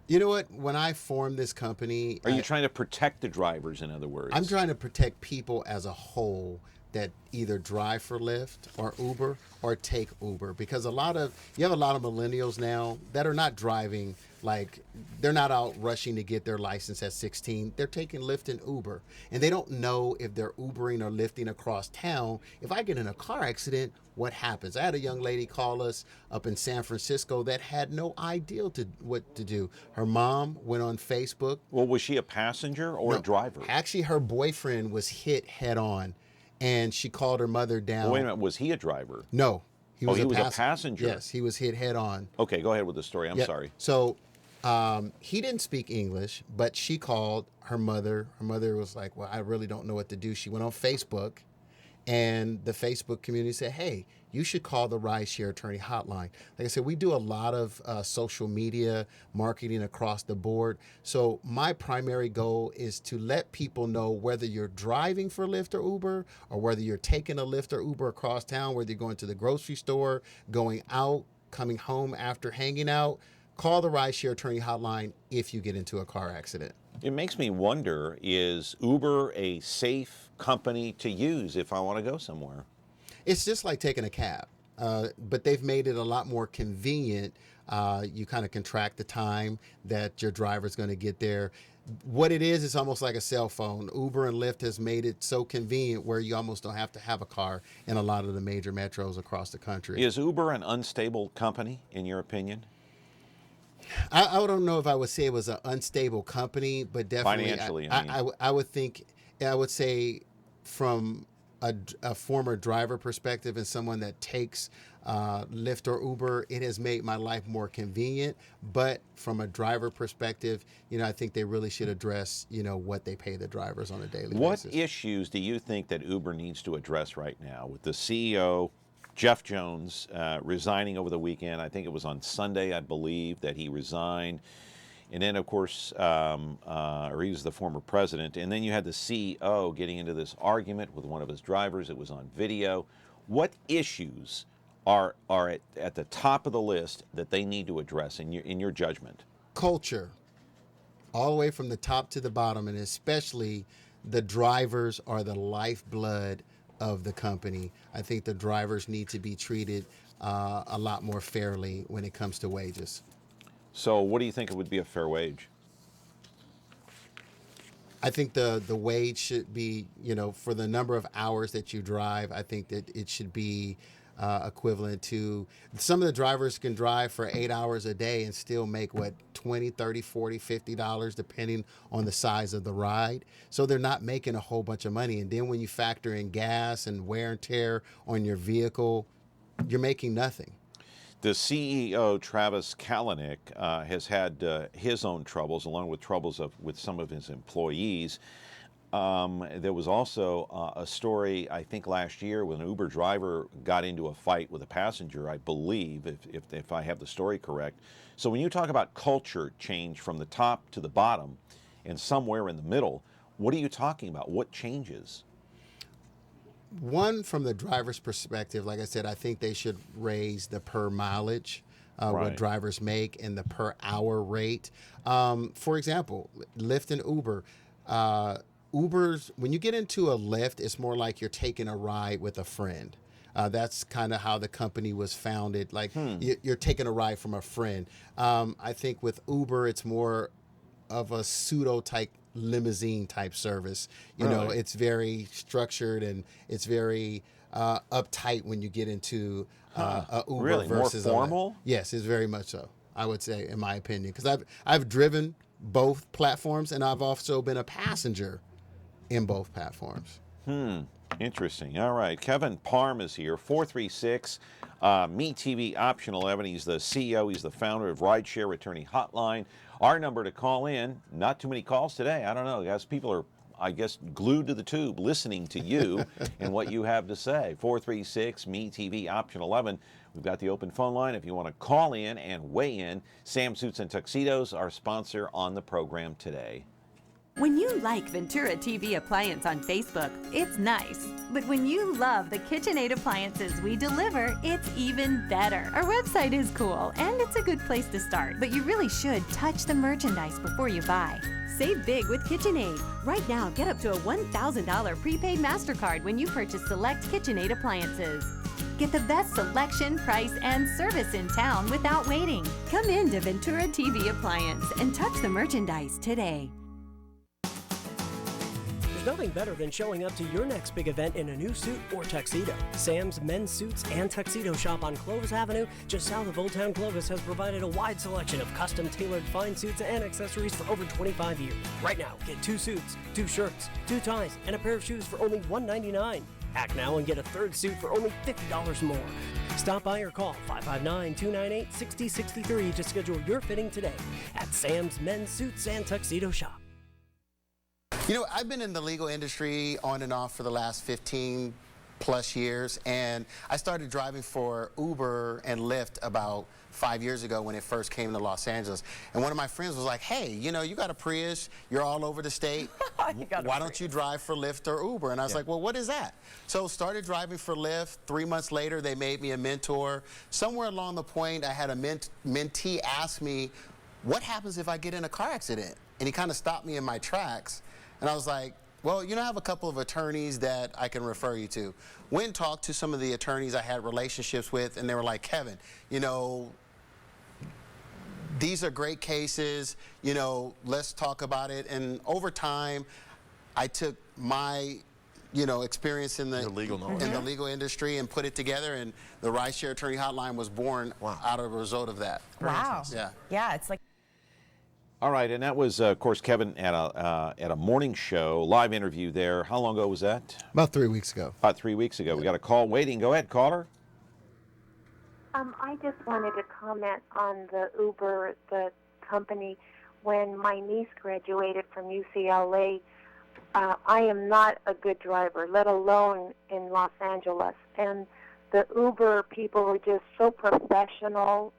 H: You know what? When I formed this company...
A: Are you trying to protect the drivers, in other words?
H: I'm trying to protect people as a whole that either drive for Lyft or Uber or take Uber, because you have a lot of millennials now that are not driving, like they're not out rushing to get their license at 16. They're taking Lyft and Uber, and they don't know if they're Ubering or Lyfting across town. If I get in a car accident, what happens? I had a young lady call us up in San Francisco that had no idea what to do. Her mom went on Facebook.
A: Well, was she a passenger or a driver?
H: Actually, her boyfriend was hit head on, and she called her mother down.
A: Well, wait a minute, was he a driver?
H: No. He was
A: a passenger?
H: Yes, he was hit head on.
A: Okay, go ahead with the story. I'm sorry.
H: So he didn't speak English, but she called her mother. Her mother was like, well, I really don't know what to do. She went on Facebook, and the Facebook community said, hey, you should call the Rideshare Attorney Hotline. Like I said, we do a lot of social media marketing across the board. So my primary goal is to let people know whether you're driving for Lyft or Uber, or whether you're taking a Lyft or Uber across town, whether you're going to the grocery store, going out, coming home after hanging out, call the Rideshare Attorney Hotline if you get into a car accident.
A: It makes me wonder, is Uber a safe company to use if I want to go somewhere?
H: It's just like taking a cab, but they've made it a lot more convenient. You kind of contract the time that your driver's going to get there. What it is, it's almost like a cell phone. Uber and Lyft has made it so convenient where you almost don't have to have a car in a lot of the major metros across the country.
A: Is Uber an unstable company, in your opinion?
H: I don't know if I would say it was an unstable company, but definitely
A: financially.
H: I would say from a former driver perspective and someone that takes Lyft or Uber, it has made my life more convenient. But from a driver perspective, I think they really should address, what they pay the drivers on a daily basis.
A: What issues do you think that Uber needs to address right now with the CEO, Jeff Jones, resigning over the weekend? I think it was on Sunday, I believe, that he resigned. And then, of course, or he was the former president. And then you had the CEO getting into this argument with one of his drivers. It was on video. What issues are at the top of the list that they need to address in your judgment?
H: Culture, all the way from the top to the bottom, and especially the drivers are the lifeblood of the company. I think the drivers need to be treated a lot more fairly when it comes to wages.
A: So what do you think it would be a fair wage?
H: I think the wage should be, for the number of hours that you drive, I think that it should be equivalent to, some of the drivers can drive for 8 hours a day and still make $20, $30, $40, $50, depending on the size of the ride. So they're not making a whole bunch of money. And then when you factor in gas and wear and tear on your vehicle, you're making nothing.
A: The CEO, Travis Kalanick, has had his own troubles, along with troubles with some of his employees. There was also a story, I think last year, when an Uber driver got into a fight with a passenger, I believe, if I have the story correct. So when you talk about culture change from the top to the bottom and somewhere in the middle, what are you talking about? What changes?
H: One, from the driver's perspective, like I said, I think they should raise the per mileage, what drivers make, and the per hour rate. For example, Lyft and Uber. Ubers, when you get into a Lyft, it's more like you're taking a ride with a friend. That's kind of how the company was founded. Like you're taking a ride from a friend. I think with Uber, it's more of a pseudo type limousine type service. You know, it's very structured and it's very uptight when you get into a Uber
A: really?
H: versus
A: More formal?
H: Yes, it's very much so. I would say, in my opinion, because I've driven both platforms and I've also been a passenger in both platforms.
A: Interesting. All right. Kevin Parhm is here, 436 MeTV Option 11. He's the CEO. He's the founder of Rideshare Attorney Hotline. Our number to call in, not too many calls today. I don't know, guys. People are, I guess, glued to the tube listening to you and what you have to say. 436 MeTV Option 11. We've got the open phone line if you want to call in and weigh in. Sam Suits and Tuxedos, our sponsor on the program today.
G: When you like Ventura TV Appliance on Facebook, it's nice. But when you love the KitchenAid appliances we deliver, it's even better. Our website is cool, and it's a good place to start. But you really should touch the merchandise before you buy. Save big with KitchenAid. Right now, get up to a $1,000 prepaid MasterCard when you purchase select KitchenAid appliances. Get the best selection, price, and service in town without waiting. Come in to Ventura TV Appliance and touch the merchandise today.
F: There's nothing better than showing up to your next big event in a new suit or tuxedo. Sam's Men's Suits and Tuxedo Shop on Clovis Avenue, just south of Old Town Clovis, has provided a wide selection of custom-tailored fine suits and accessories for over 25 years. Right now, get 2 suits, 2 shirts, 2 ties, and a pair of shoes for only $199. Act now and get a 3rd suit for only $50 more. Stop by or call 559-298-6063 to schedule your fitting today at Sam's Men's Suits and Tuxedo Shop.
H: You know, I've been in the legal industry on and off for the last 15 plus years, and I started driving for Uber and Lyft about 5 years ago when it first came to Los Angeles. And one of my friends was like, hey, you know, you got a Prius, you're all over the state, why don't you drive for Lyft or Uber? And I was like, well, what is that? So started driving for Lyft. 3 months later, they made me a mentor. Somewhere along the point, I had a mentee ask me, what happens if I get in a car accident? And he kind of stopped me in my tracks. And I was like, well, you know, I have a couple of attorneys that I can refer you to. Went and talked to some of the attorneys I had relationships with, and they were like, Kevin, you know, these are great cases, you know, let's talk about it. And over time, I took my, you know, experience in the legal industry and put it together, and the Rideshare Attorney Hotline was born out of a result of that.
P: Wow.
H: Yeah.
P: Yeah, it's like.
A: All right, and that was, of course, Kevin at a morning show, live interview there. How long ago was that?
H: About 3 weeks ago.
A: About 3 weeks ago. We got a call waiting. Go ahead, caller.
S: I just wanted to comment on the Uber, the company. When my niece graduated from UCLA, I am not a good driver, let alone in Los Angeles. And the Uber people were just so professional.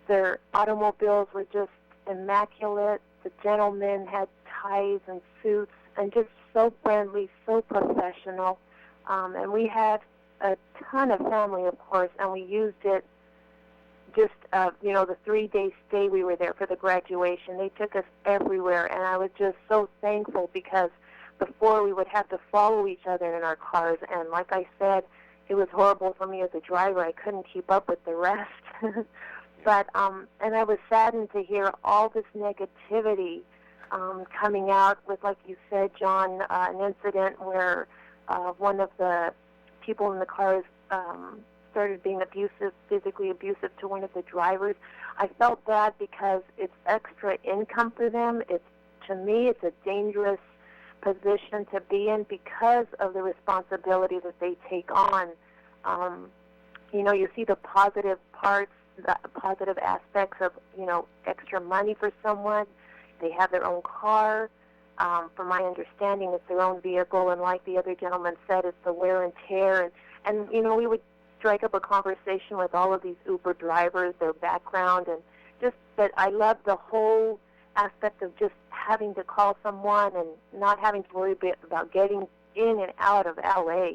S: Their automobiles were just immaculate. The gentlemen had ties and suits and just so friendly, so professional. And we had a ton of family, of course, and we used it just, you know, the 3-day stay we were there for the graduation. They took us everywhere, and I was just so thankful because before we would have to follow each other in our cars, and like I said, it was horrible for me as a driver. I couldn't keep up with the rest. But, and I was saddened to hear all this negativity coming out with, like you said, John, an incident where one of the people in the cars started being abusive, physically abusive to one of the drivers. I felt bad because it's extra income for them. To me, it's a dangerous position to be in because of the responsibility that they take on. You know, you see the positive parts, the positive aspects of, you know, extra money for someone. They have their own car. From my understanding, it's their own vehicle, and like the other gentleman said, it's the wear and tear. And you know, we would strike up a conversation with all of these Uber drivers, their background, and just that I love the whole aspect of just having to call someone and not having to worry about getting in and out of LA.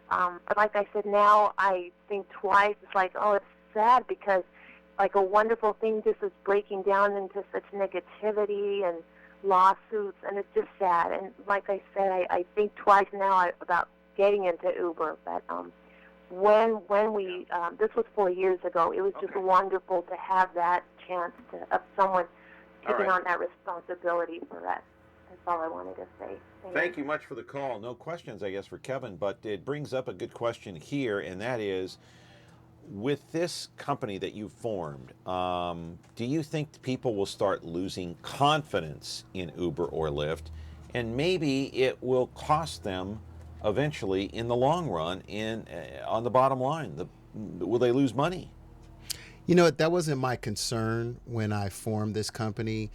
S: But like I said, now I think twice. It's like, oh, it's sad because like a wonderful thing just is breaking down into such negativity and lawsuits, and it's just sad. And like I said, I think twice now about getting into Uber. But when we this was 4 years ago, it was just wonderful to have that chance of someone taking on that responsibility for that. That's all I wanted to say.
A: Thank you much for the call. No questions, I guess, for Kevin, but it brings up a good question here, and that is, with this company that you formed, do you think people will start losing confidence in Uber or Lyft, and maybe it will cost them eventually in the long run on the bottom line? Will they lose money?
H: You know, that wasn't my concern when I formed this company.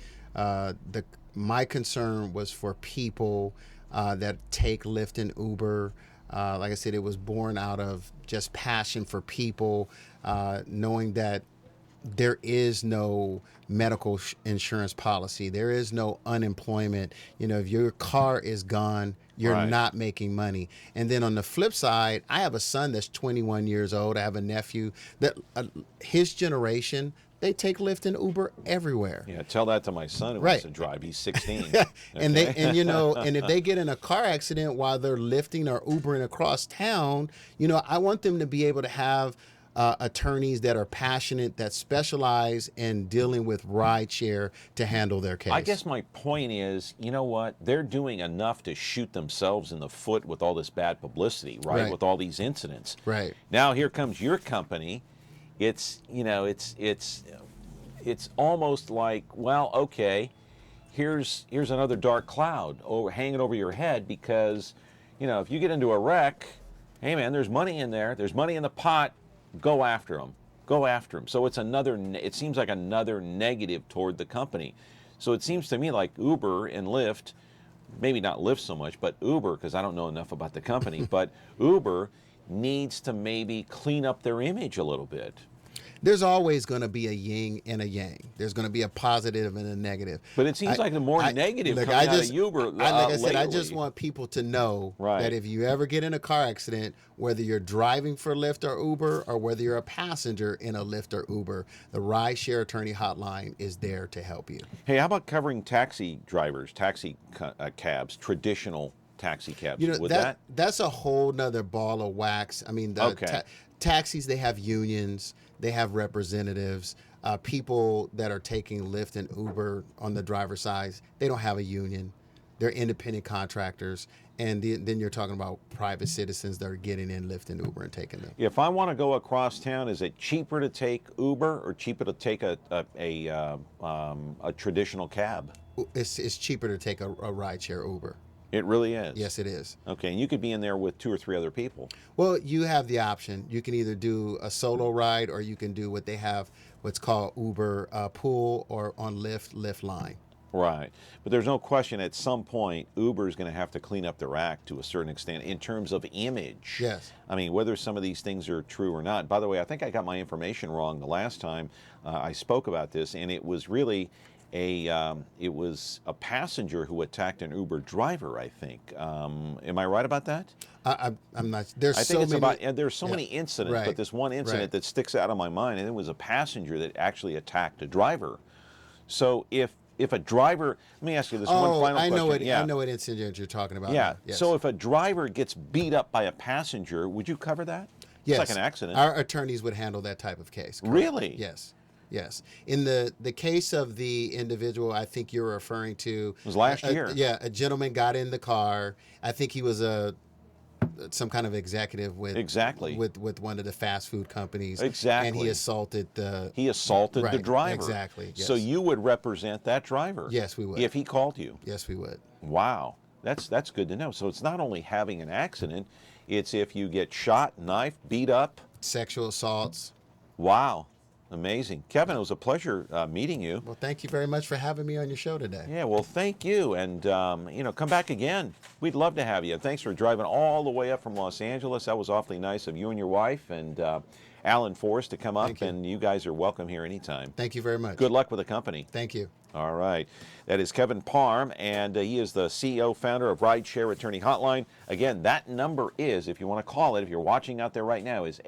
H: My concern was for people that take Lyft and Uber. Like I said, it was born out of just passion for people, knowing that there is no medical insurance policy. There is no unemployment. You know, if your car is gone, you're not making money. And then on the flip side, I have a son that's 21 years old. I have a nephew that his generation, they take Lyft and Uber everywhere.
A: Yeah, tell that to my son who wants to drive. He's 16.
H: And you know, and if they get in a car accident while they're lifting or Ubering across town, you know, I want them to be able to have attorneys that are passionate, that specialize in dealing with rideshare to handle their case.
A: I guess my point is, you know what? They're doing enough to shoot themselves in the foot with all this bad publicity, right? With all these incidents.
H: Right.
A: Now here comes your company. It's, you know, it's almost like, well, okay, here's another dark cloud hanging over your head because, you know, if you get into a wreck, hey man, there's money in there. There's money in the pot. Go after them. Go after them. So it's it seems like another negative toward the company. So it seems to me like Uber and Lyft, maybe not Lyft so much, but Uber, because I don't know enough about the company, but Uber needs to maybe clean up their image a little bit.
H: There's always going to be a yin and a yang. There's going to be a positive and a negative.
A: But it seems like the more negative
H: look,
A: coming out of Uber
H: like I said, I
A: lately.
H: just want people to know that if you ever get in a car accident, whether you're driving for Lyft or Uber or whether you're a passenger in a Lyft or Uber, the Rideshare Attorney Hotline is there to help you.
A: Hey, how about covering taxi drivers, taxi cabs, traditional taxi cabs?
H: You know, that's a whole nother ball of wax. I mean, taxis, they have unions, they have representatives. People that are taking Lyft and Uber on the driver's side, they don't have a union. They're independent contractors. And then you're talking about private citizens that are getting in Lyft and Uber and taking them.
A: If I want to go across town, is it cheaper to take Uber or cheaper to take a traditional cab?
H: It's cheaper to take a rideshare Uber.
A: It really is?
H: Yes, it is.
A: Okay, and you could be in there with 2 or 3 other people.
H: Well, you have the option. You can either do a solo ride or you can do what they have, what's called Uber Pool, or on Lyft Line.
A: Right. But there's no question at some point Uber is going to have to clean up their act to a certain extent in terms of image.
H: Yes.
A: I mean, whether some of these things are true or not. By the way, I think I got my information wrong the last time I spoke about this, and it was really it was a passenger who attacked an Uber driver, I think. Am I right about that?
H: I'm not. There's
A: I think
H: so
A: it's
H: many.
A: there's so many incidents, but this one incident that sticks out of my mind, and it was a passenger that actually attacked a driver. So if a driver, let me ask you this one final question.
H: I know what incident you're talking about.
A: Yeah.
H: Yes.
A: So if a driver gets beat up by a passenger, would you cover that?
H: Yes.
A: It's like an accident.
H: Our attorneys would handle that type of case. Correct?
A: Really?
H: Yes. Yes. In the case of the individual I think you're referring to,
A: it was last year.
H: Yeah, a gentleman got in the car. I think he was some kind of executive with one of the fast food companies.
A: Exactly.
H: And he assaulted the
A: driver.
H: Exactly. Yes.
A: So you would represent that driver.
H: Yes, we would.
A: If he called you.
H: Yes, we would.
A: Wow. That's good to know. So it's not only having an accident, it's if you get shot, knifed, beat up,
H: sexual assaults.
A: Wow. Amazing. Kevin, it was a pleasure meeting you.
H: Well, thank you very much for having me on your show today.
A: Yeah, well, thank you. And, come back again. We'd love to have you. Thanks for driving all the way up from Los Angeles. That was awfully nice of you and your wife and Alan Forrest to come up. And you guys are welcome here anytime.
H: Thank you very much.
A: Good luck with the company.
H: Thank you.
A: All right. That is Kevin Parhm, and he is the CEO, founder of Rideshare Attorney Hotline. Again, that number is, if you want to call it, if you're watching out there right now, is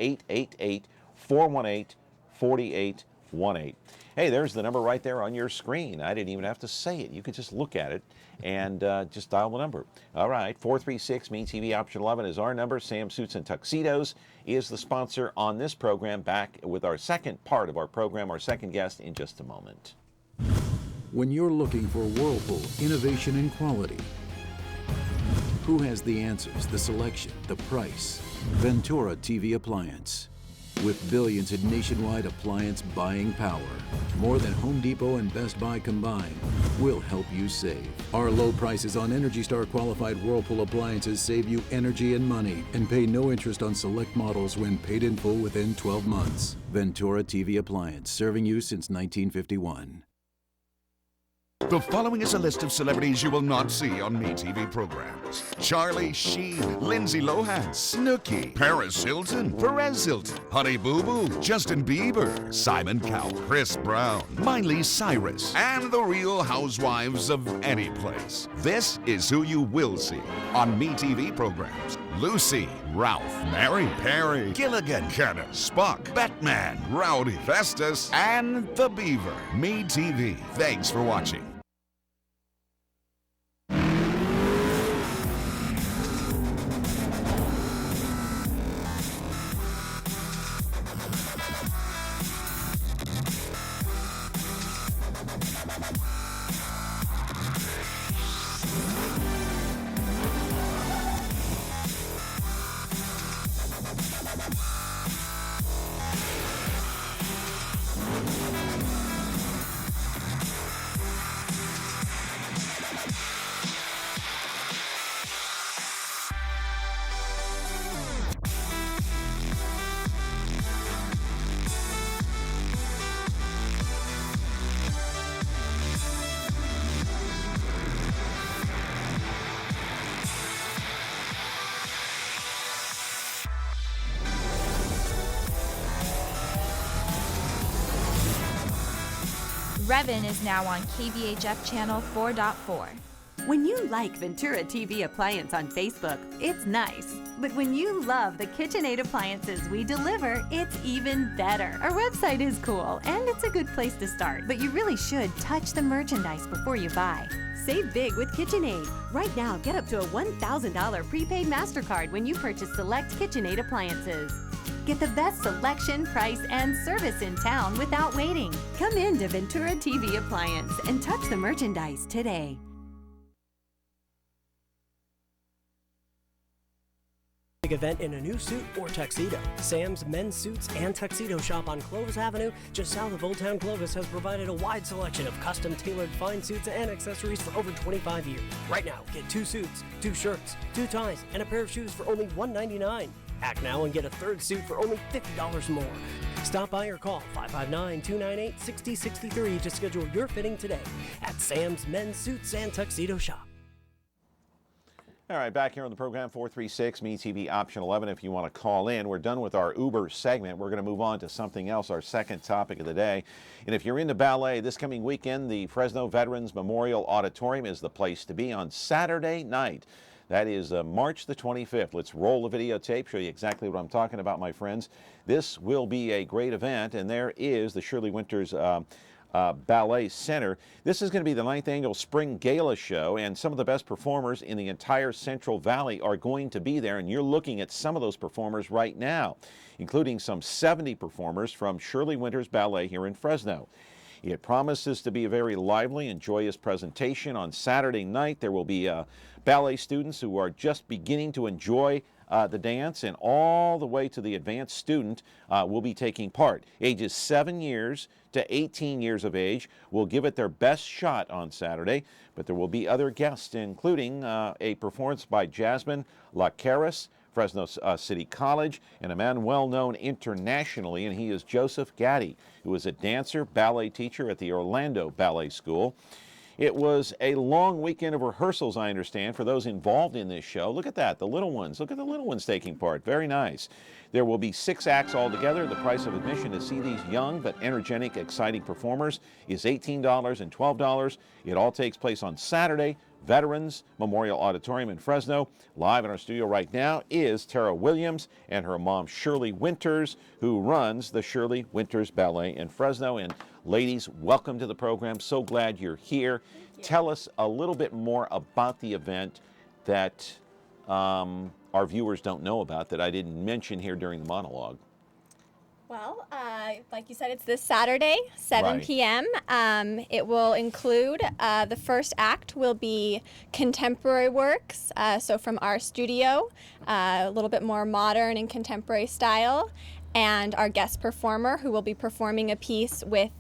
A: 888-418-4818. Hey, there's the number right there on your screen. I didn't even have to say it. You could just look at it and just dial the number. All right, 436-MeTV option 11 is our number. Sam Suits and Tuxedos is the sponsor on this program. Back with our second part of our program, our second guest in just a moment.
J: When you're looking for Whirlpool innovation and quality, who has the answers, the selection, the price? Ventura TV Appliance. With billions in nationwide appliance buying power, more than Home Depot and Best Buy combined, we'll help you save. Our low prices on Energy Star qualified Whirlpool appliances save you energy and money and pay no interest on select models when paid in full within 12 months. Ventura TV Appliance, serving you since 1951.
Q: The following is a list of celebrities you will not see on MeTV programs. Charlie Sheen, Lindsay Lohan, Snooki, Paris Hilton, Perez Hilton, Honey Boo Boo, Justin Bieber, Simon Cowell, Chris Brown, Miley Cyrus, and the Real Housewives of any place. This is who you will see on MeTV programs. Lucy, Ralph, Mary, Perry, Gilligan, Kenneth, Spock, Batman, Rowdy, Festus, and the Beaver. MeTV. Thanks for watching.
T: Revin is now on KVHF channel 4.4.
G: When you like Ventura TV Appliance on Facebook, it's nice. But when you love the KitchenAid appliances we deliver, it's even better. Our website is cool, and it's a good place to start. But you really should touch the merchandise before you buy. Save big with KitchenAid. Right now, get up to a $1,000 prepaid MasterCard when you purchase select KitchenAid appliances. Get the best selection, price, and service in town without waiting. Come in to Ventura TV Appliance and touch the merchandise today.
F: Big event in a new suit or tuxedo. Sam's Men's Suits and Tuxedo Shop on Clovis Avenue, just south of Old Town Clovis, has provided a wide selection of custom tailored fine suits and accessories for over 25 years. Right now, get 2 suits, 2 shirts, 2 ties, and a pair of shoes for only $199. Act now and get a 3rd suit for only $50 more. Stop by or call 559-298-6063 to schedule your fitting today at Sam's Men's Suits and Tuxedo Shop.
A: All right, back here on the program, 436-MeTV option 11 if you want to call in. We're done with our Uber segment. We're going to move on to something else, our second topic of the day. And if you're into ballet, this coming weekend, the Fresno Veterans Memorial Auditorium is the place to be on Saturday night. That is March the 25th. Let's roll the videotape, show you exactly what I'm talking about, my friends. This will be a great event, and there is the Shirley Winters Ballet Center. This is going to be the 9th annual Spring Gala Show, and some of the best performers in the entire Central Valley are going to be there, and you're looking at some of those performers right now, including some 70 performers from Shirley Winters Ballet here in Fresno. It promises to be a very lively and joyous presentation. On Saturday night, there will be ballet students who are just beginning to enjoy the dance, and all the way to the advanced student will be taking part. Ages 7 years to 18 years of age will give it their best shot on Saturday, but there will be other guests, including a performance by Jasmine Lacaris Fresno City College, and a man well known internationally, and he is Joseph Gaddy, who is a dancer, ballet teacher at the Orlando Ballet School. It was a long weekend of rehearsals, I understand, for those involved in this show. Look at that, the little ones. Look at the little ones taking part. Very nice. There will be 6 acts altogether. The price of admission to see these young but energetic, exciting performers is $18 and $12. It all takes place on Saturday, Veterans Memorial Auditorium in Fresno. Live in our studio right now is Tara Williams and her mom, Shirley Winters, who runs the Shirley Winters Ballet in Fresno. And ladies, welcome to the program. So glad you're here. Tell us a little bit more about the event that our viewers don't know about, that I didn't mention here during the monologue.
U: Well, like you said, it's this Saturday, 7
A: Right.
U: p.m. It will include, the first act will be contemporary works, so from our studio, a little bit more modern and contemporary style, and our guest performer, who will be performing a piece with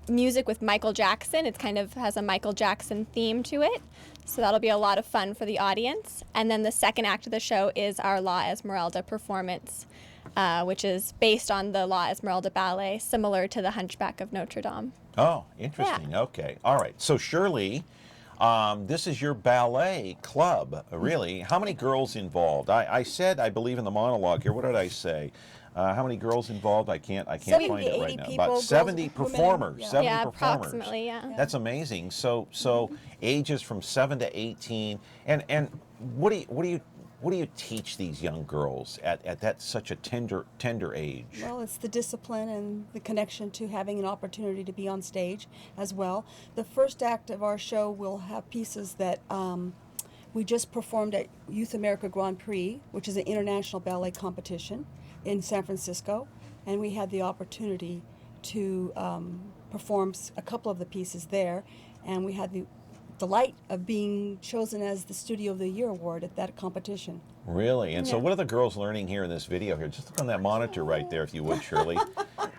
U: music with Michael Jackson. It kind of has a Michael Jackson theme to it, so that'll be a lot of fun for the audience. And then the second act of the show is our La Esmeralda performance, which is based on the La Esmeralda ballet, similar to the Hunchback of Notre Dame.
A: Oh, interesting. Yeah. Okay. All right. So Shirley, this is your ballet club, really. How many girls involved? I said, I believe in the monologue here. What did I say? How many girls involved? I can't find it right now. About 70 performers. 70
U: yeah,
A: performers.
U: approximately, yeah.
A: That's amazing. So ages from 7 to 18. And what do you teach these young girls at that such a tender age?
V: Well, it's the discipline and the connection to having an opportunity to be on stage as well. The first act of our show will have pieces that we just performed at Youth America Grand Prix, which is an international ballet competition in San Francisco, and we had the opportunity to perform a couple of the pieces there, and we had the delight of being chosen as the Studio of the Year award at that competition.
A: Really? And so
V: Yeah.
A: what are the girls learning here in this video here? Just look on that monitor right there, if you would, Shirley.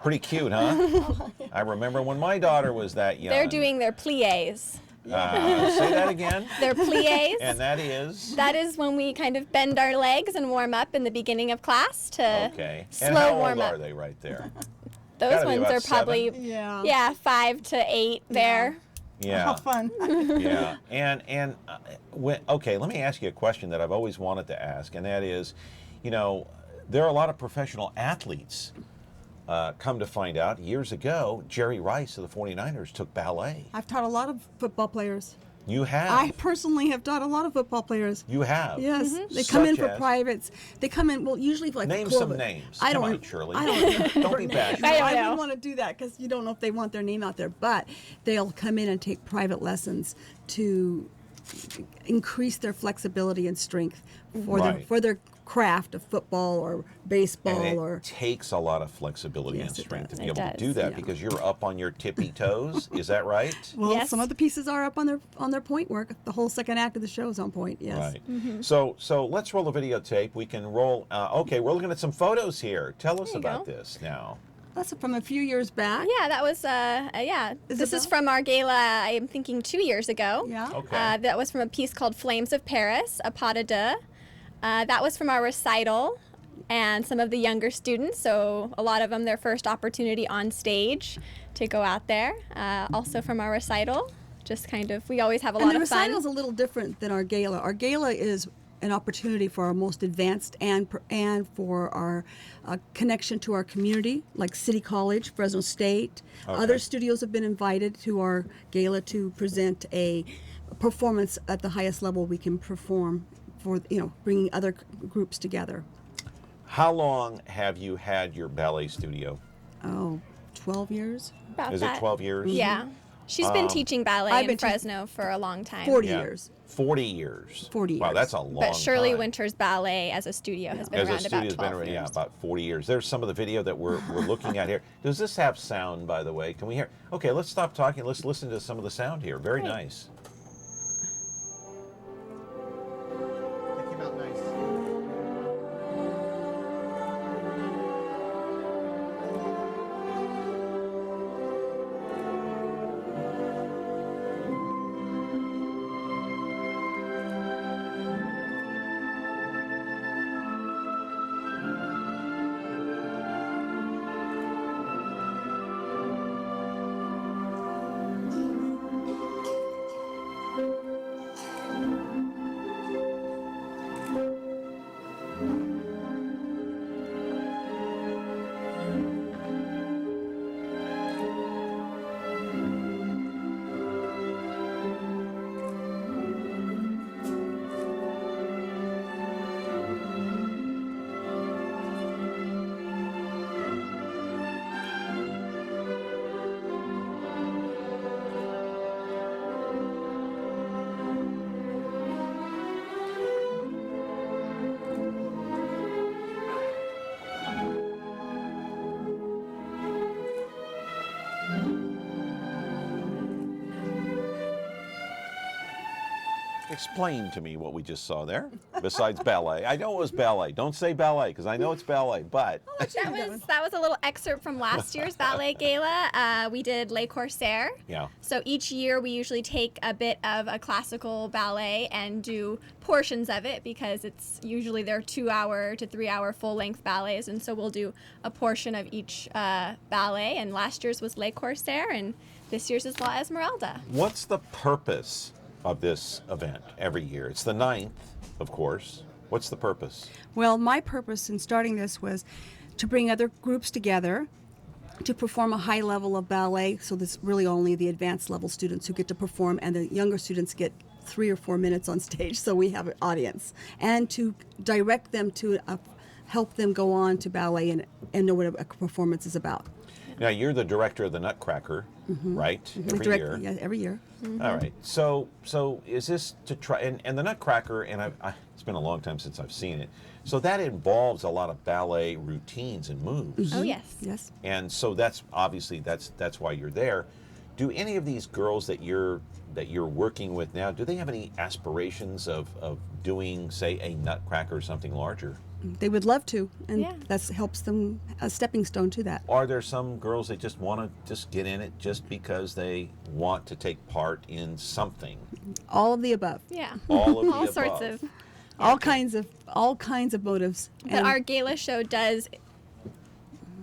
A: Pretty cute, huh? I remember when my daughter was that young.
U: They're doing their pliés.
A: Say that again.
U: Their pliés.
A: And that is?
U: That is when we kind of bend our legs and warm up in the beginning of class to
A: Okay.
U: slow
A: And how
U: warm
A: old
U: up.
A: are they right there?
U: Those
A: Gotta be
U: ones
A: about
U: are probably
A: 7?
U: 5 to 8 there.
A: Yeah.
V: How fun.
A: Yeah. And okay, let me ask you a question that I've always wanted to ask, and that is, you know, there are a lot of professional athletes. Come to find out, years ago, Jerry Rice of the 49ers took ballet.
V: I've taught a lot of football players.
A: You have?
V: I personally have taught a lot of football players.
A: You have?
V: Yes. They come in
A: Such
V: for
A: as?
V: privates. They come in, well, usually for like
A: Name
V: club-
A: some names.
V: I
A: Come
V: don't
A: on, Shirley.
V: I don't
A: Don't be bashful.
V: I wouldn't want to do that because you don't know if they want their name out there, but they'll come in and take private lessons to increase their flexibility and strength for their craft of football or baseball
A: And it
V: or
A: takes a lot of flexibility and
V: Yes, it
A: strength to
V: does.
A: be
V: It
A: able to
V: does,
A: do that
V: yeah.
A: because you're up on your tippy toes. Is that right?
V: well, some of the pieces are up on their point work. The whole second act of the show is on point. Yes.
A: Right. So let's roll the videotape. We can roll. Okay, we're looking at some photos here. Tell us
U: There you
A: about
U: go.
A: this now.
V: That's from a few years back.
U: Yeah, that was, this is from our gala, I am thinking 2 years ago.
V: Yeah.
A: Okay.
U: That was from a piece called Flames of Paris, a pas de deux. That was from our recital and some of the younger students, so a lot of them, their first opportunity on stage to go out there. Also from our recital, just kind of, we always have a lot
V: the
U: of fun.
V: recital is a little different than our gala. Our gala is an opportunity for our most advanced and for our connection to our community, like City College, Fresno State.
A: Okay.
V: Other studios have been invited to our gala to present a performance at the highest level we can perform for, bringing other groups together.
A: How long have you had your ballet studio?
V: Oh, 12 years?
U: About
A: Is
U: that.
A: it 12 years?
U: Yeah. She's been teaching ballet
V: I've
U: in
V: been
U: Fresno for a long time.
V: 40
A: Yeah.
V: years.
A: 40 years.
V: 40
A: Wow,
V: years.
A: that's a long
U: But Shirley
A: time.
U: Winters Ballet as a studio has been
A: As a
U: around
A: studio
U: about
A: has
U: 12
A: been,
U: years.
A: yeah, about 40 years. There's some of the video that we're looking at here. Does this have sound, by the way? Can we hear? Okay, let's stop talking. Let's listen to some of the sound here. Very nice.
M: That came out nice.
A: Explain to me what we just saw there, besides ballet. I know it was ballet. Don't say ballet, because I know it's ballet, but...
U: That was a little excerpt from last year's ballet gala. We did Les Corsaires.
A: Yeah.
U: So each year we usually take a bit of a classical ballet and do portions of it, because it's usually they're 2-hour to 3-hour full-length ballets, and so we'll do a portion of each ballet, and last year's was Les Corsaires, and this year's is La Esmeralda.
A: What's the purpose of this event every year? It's the 9th, of course. What's the purpose?
V: Well, my purpose in starting this was to bring other groups together to perform a high level of ballet. So this really only the advanced level students who get to perform, and the younger students get 3 or 4 minutes on stage, so we have an audience. And to direct them to help them go on to ballet and know what a performance is about.
A: Now, you're the director of the Nutcracker, right? Every year.
V: Yeah, every year.
A: All right. So is this to try, and the Nutcracker, and it's been a long time since I've seen it, so that involves a lot of ballet routines and moves.
U: Oh, yes.
V: Yes.
A: And so that's obviously, that's why you're there. Do any of these girls that you're working with now, do they have any aspirations of doing, say, a Nutcracker or something larger?
V: They would love to, and that helps them a stepping stone to that.
A: Are there some girls that just want to just get in it just because they want to take part in something?
V: All of the above.
U: Yeah.
A: All of the
U: all
A: above.
U: sorts of.
V: All kinds of motives.
U: But our gala show does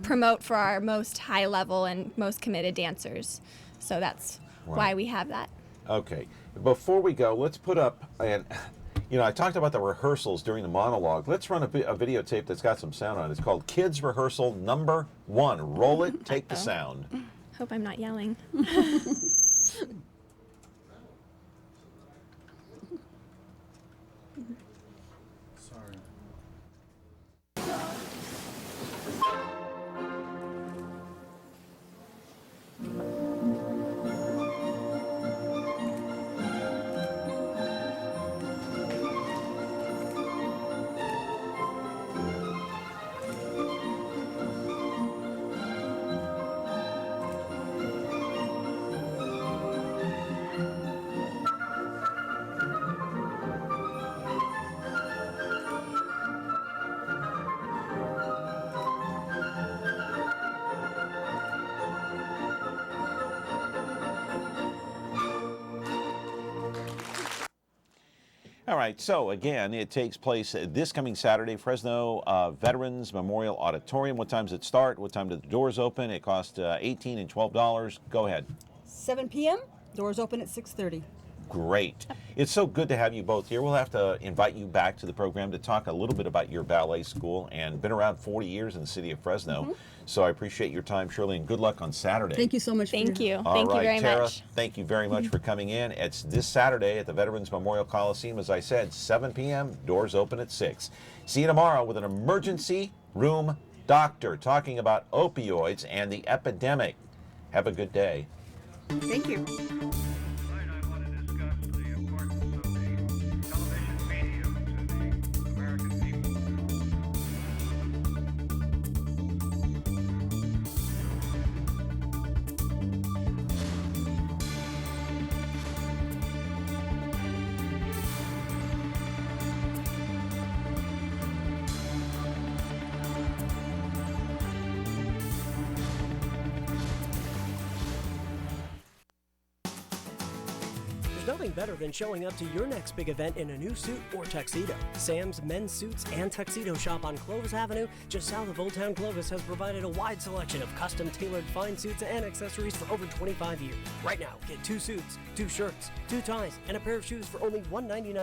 U: promote for our most high level and most committed dancers, so that's why we have that.
A: Okay. Before we go, let's put up an. You know, I talked about the rehearsals during the monologue. Let's run a videotape that's got some sound on it. It's called Kids Rehearsal Number 1. Roll it, take the sound.
U: Hope I'm not yelling.
A: All right, so again, it takes place this coming Saturday, Fresno Veterans Memorial Auditorium. What time does it start? What time do the doors open? It costs $18 and $12. Go ahead.
V: 7 p.m. Doors open at 6:30.
A: Great. It's so good to have you both here. We'll have to invite you back to the program to talk a little bit about your ballet school, and been around 40 years in the city of Fresno. So I appreciate your time, Shirley, and good luck on Saturday.
V: Thank you so much.
U: Thank you.
A: All
U: Thank you
A: right,
U: very
A: Tara,
U: much.
A: thank you very much for coming in. It's this Saturday at the Veterans Memorial Coliseum, as I said, 7 p.m., doors open at 6. See you tomorrow with an emergency room doctor talking about opioids and the epidemic. Have a good day.
V: Thank you.
F: Nothing better than showing up to your next big event in a new suit or tuxedo. Sam's Men's Suits and Tuxedo Shop on Clovis Avenue, just south of Old Town Clovis, has provided a wide selection of custom-tailored fine suits and accessories for over 25 years. Right now, get 2 suits, 2 shirts, 2 ties, and a pair of shoes for only $1.99.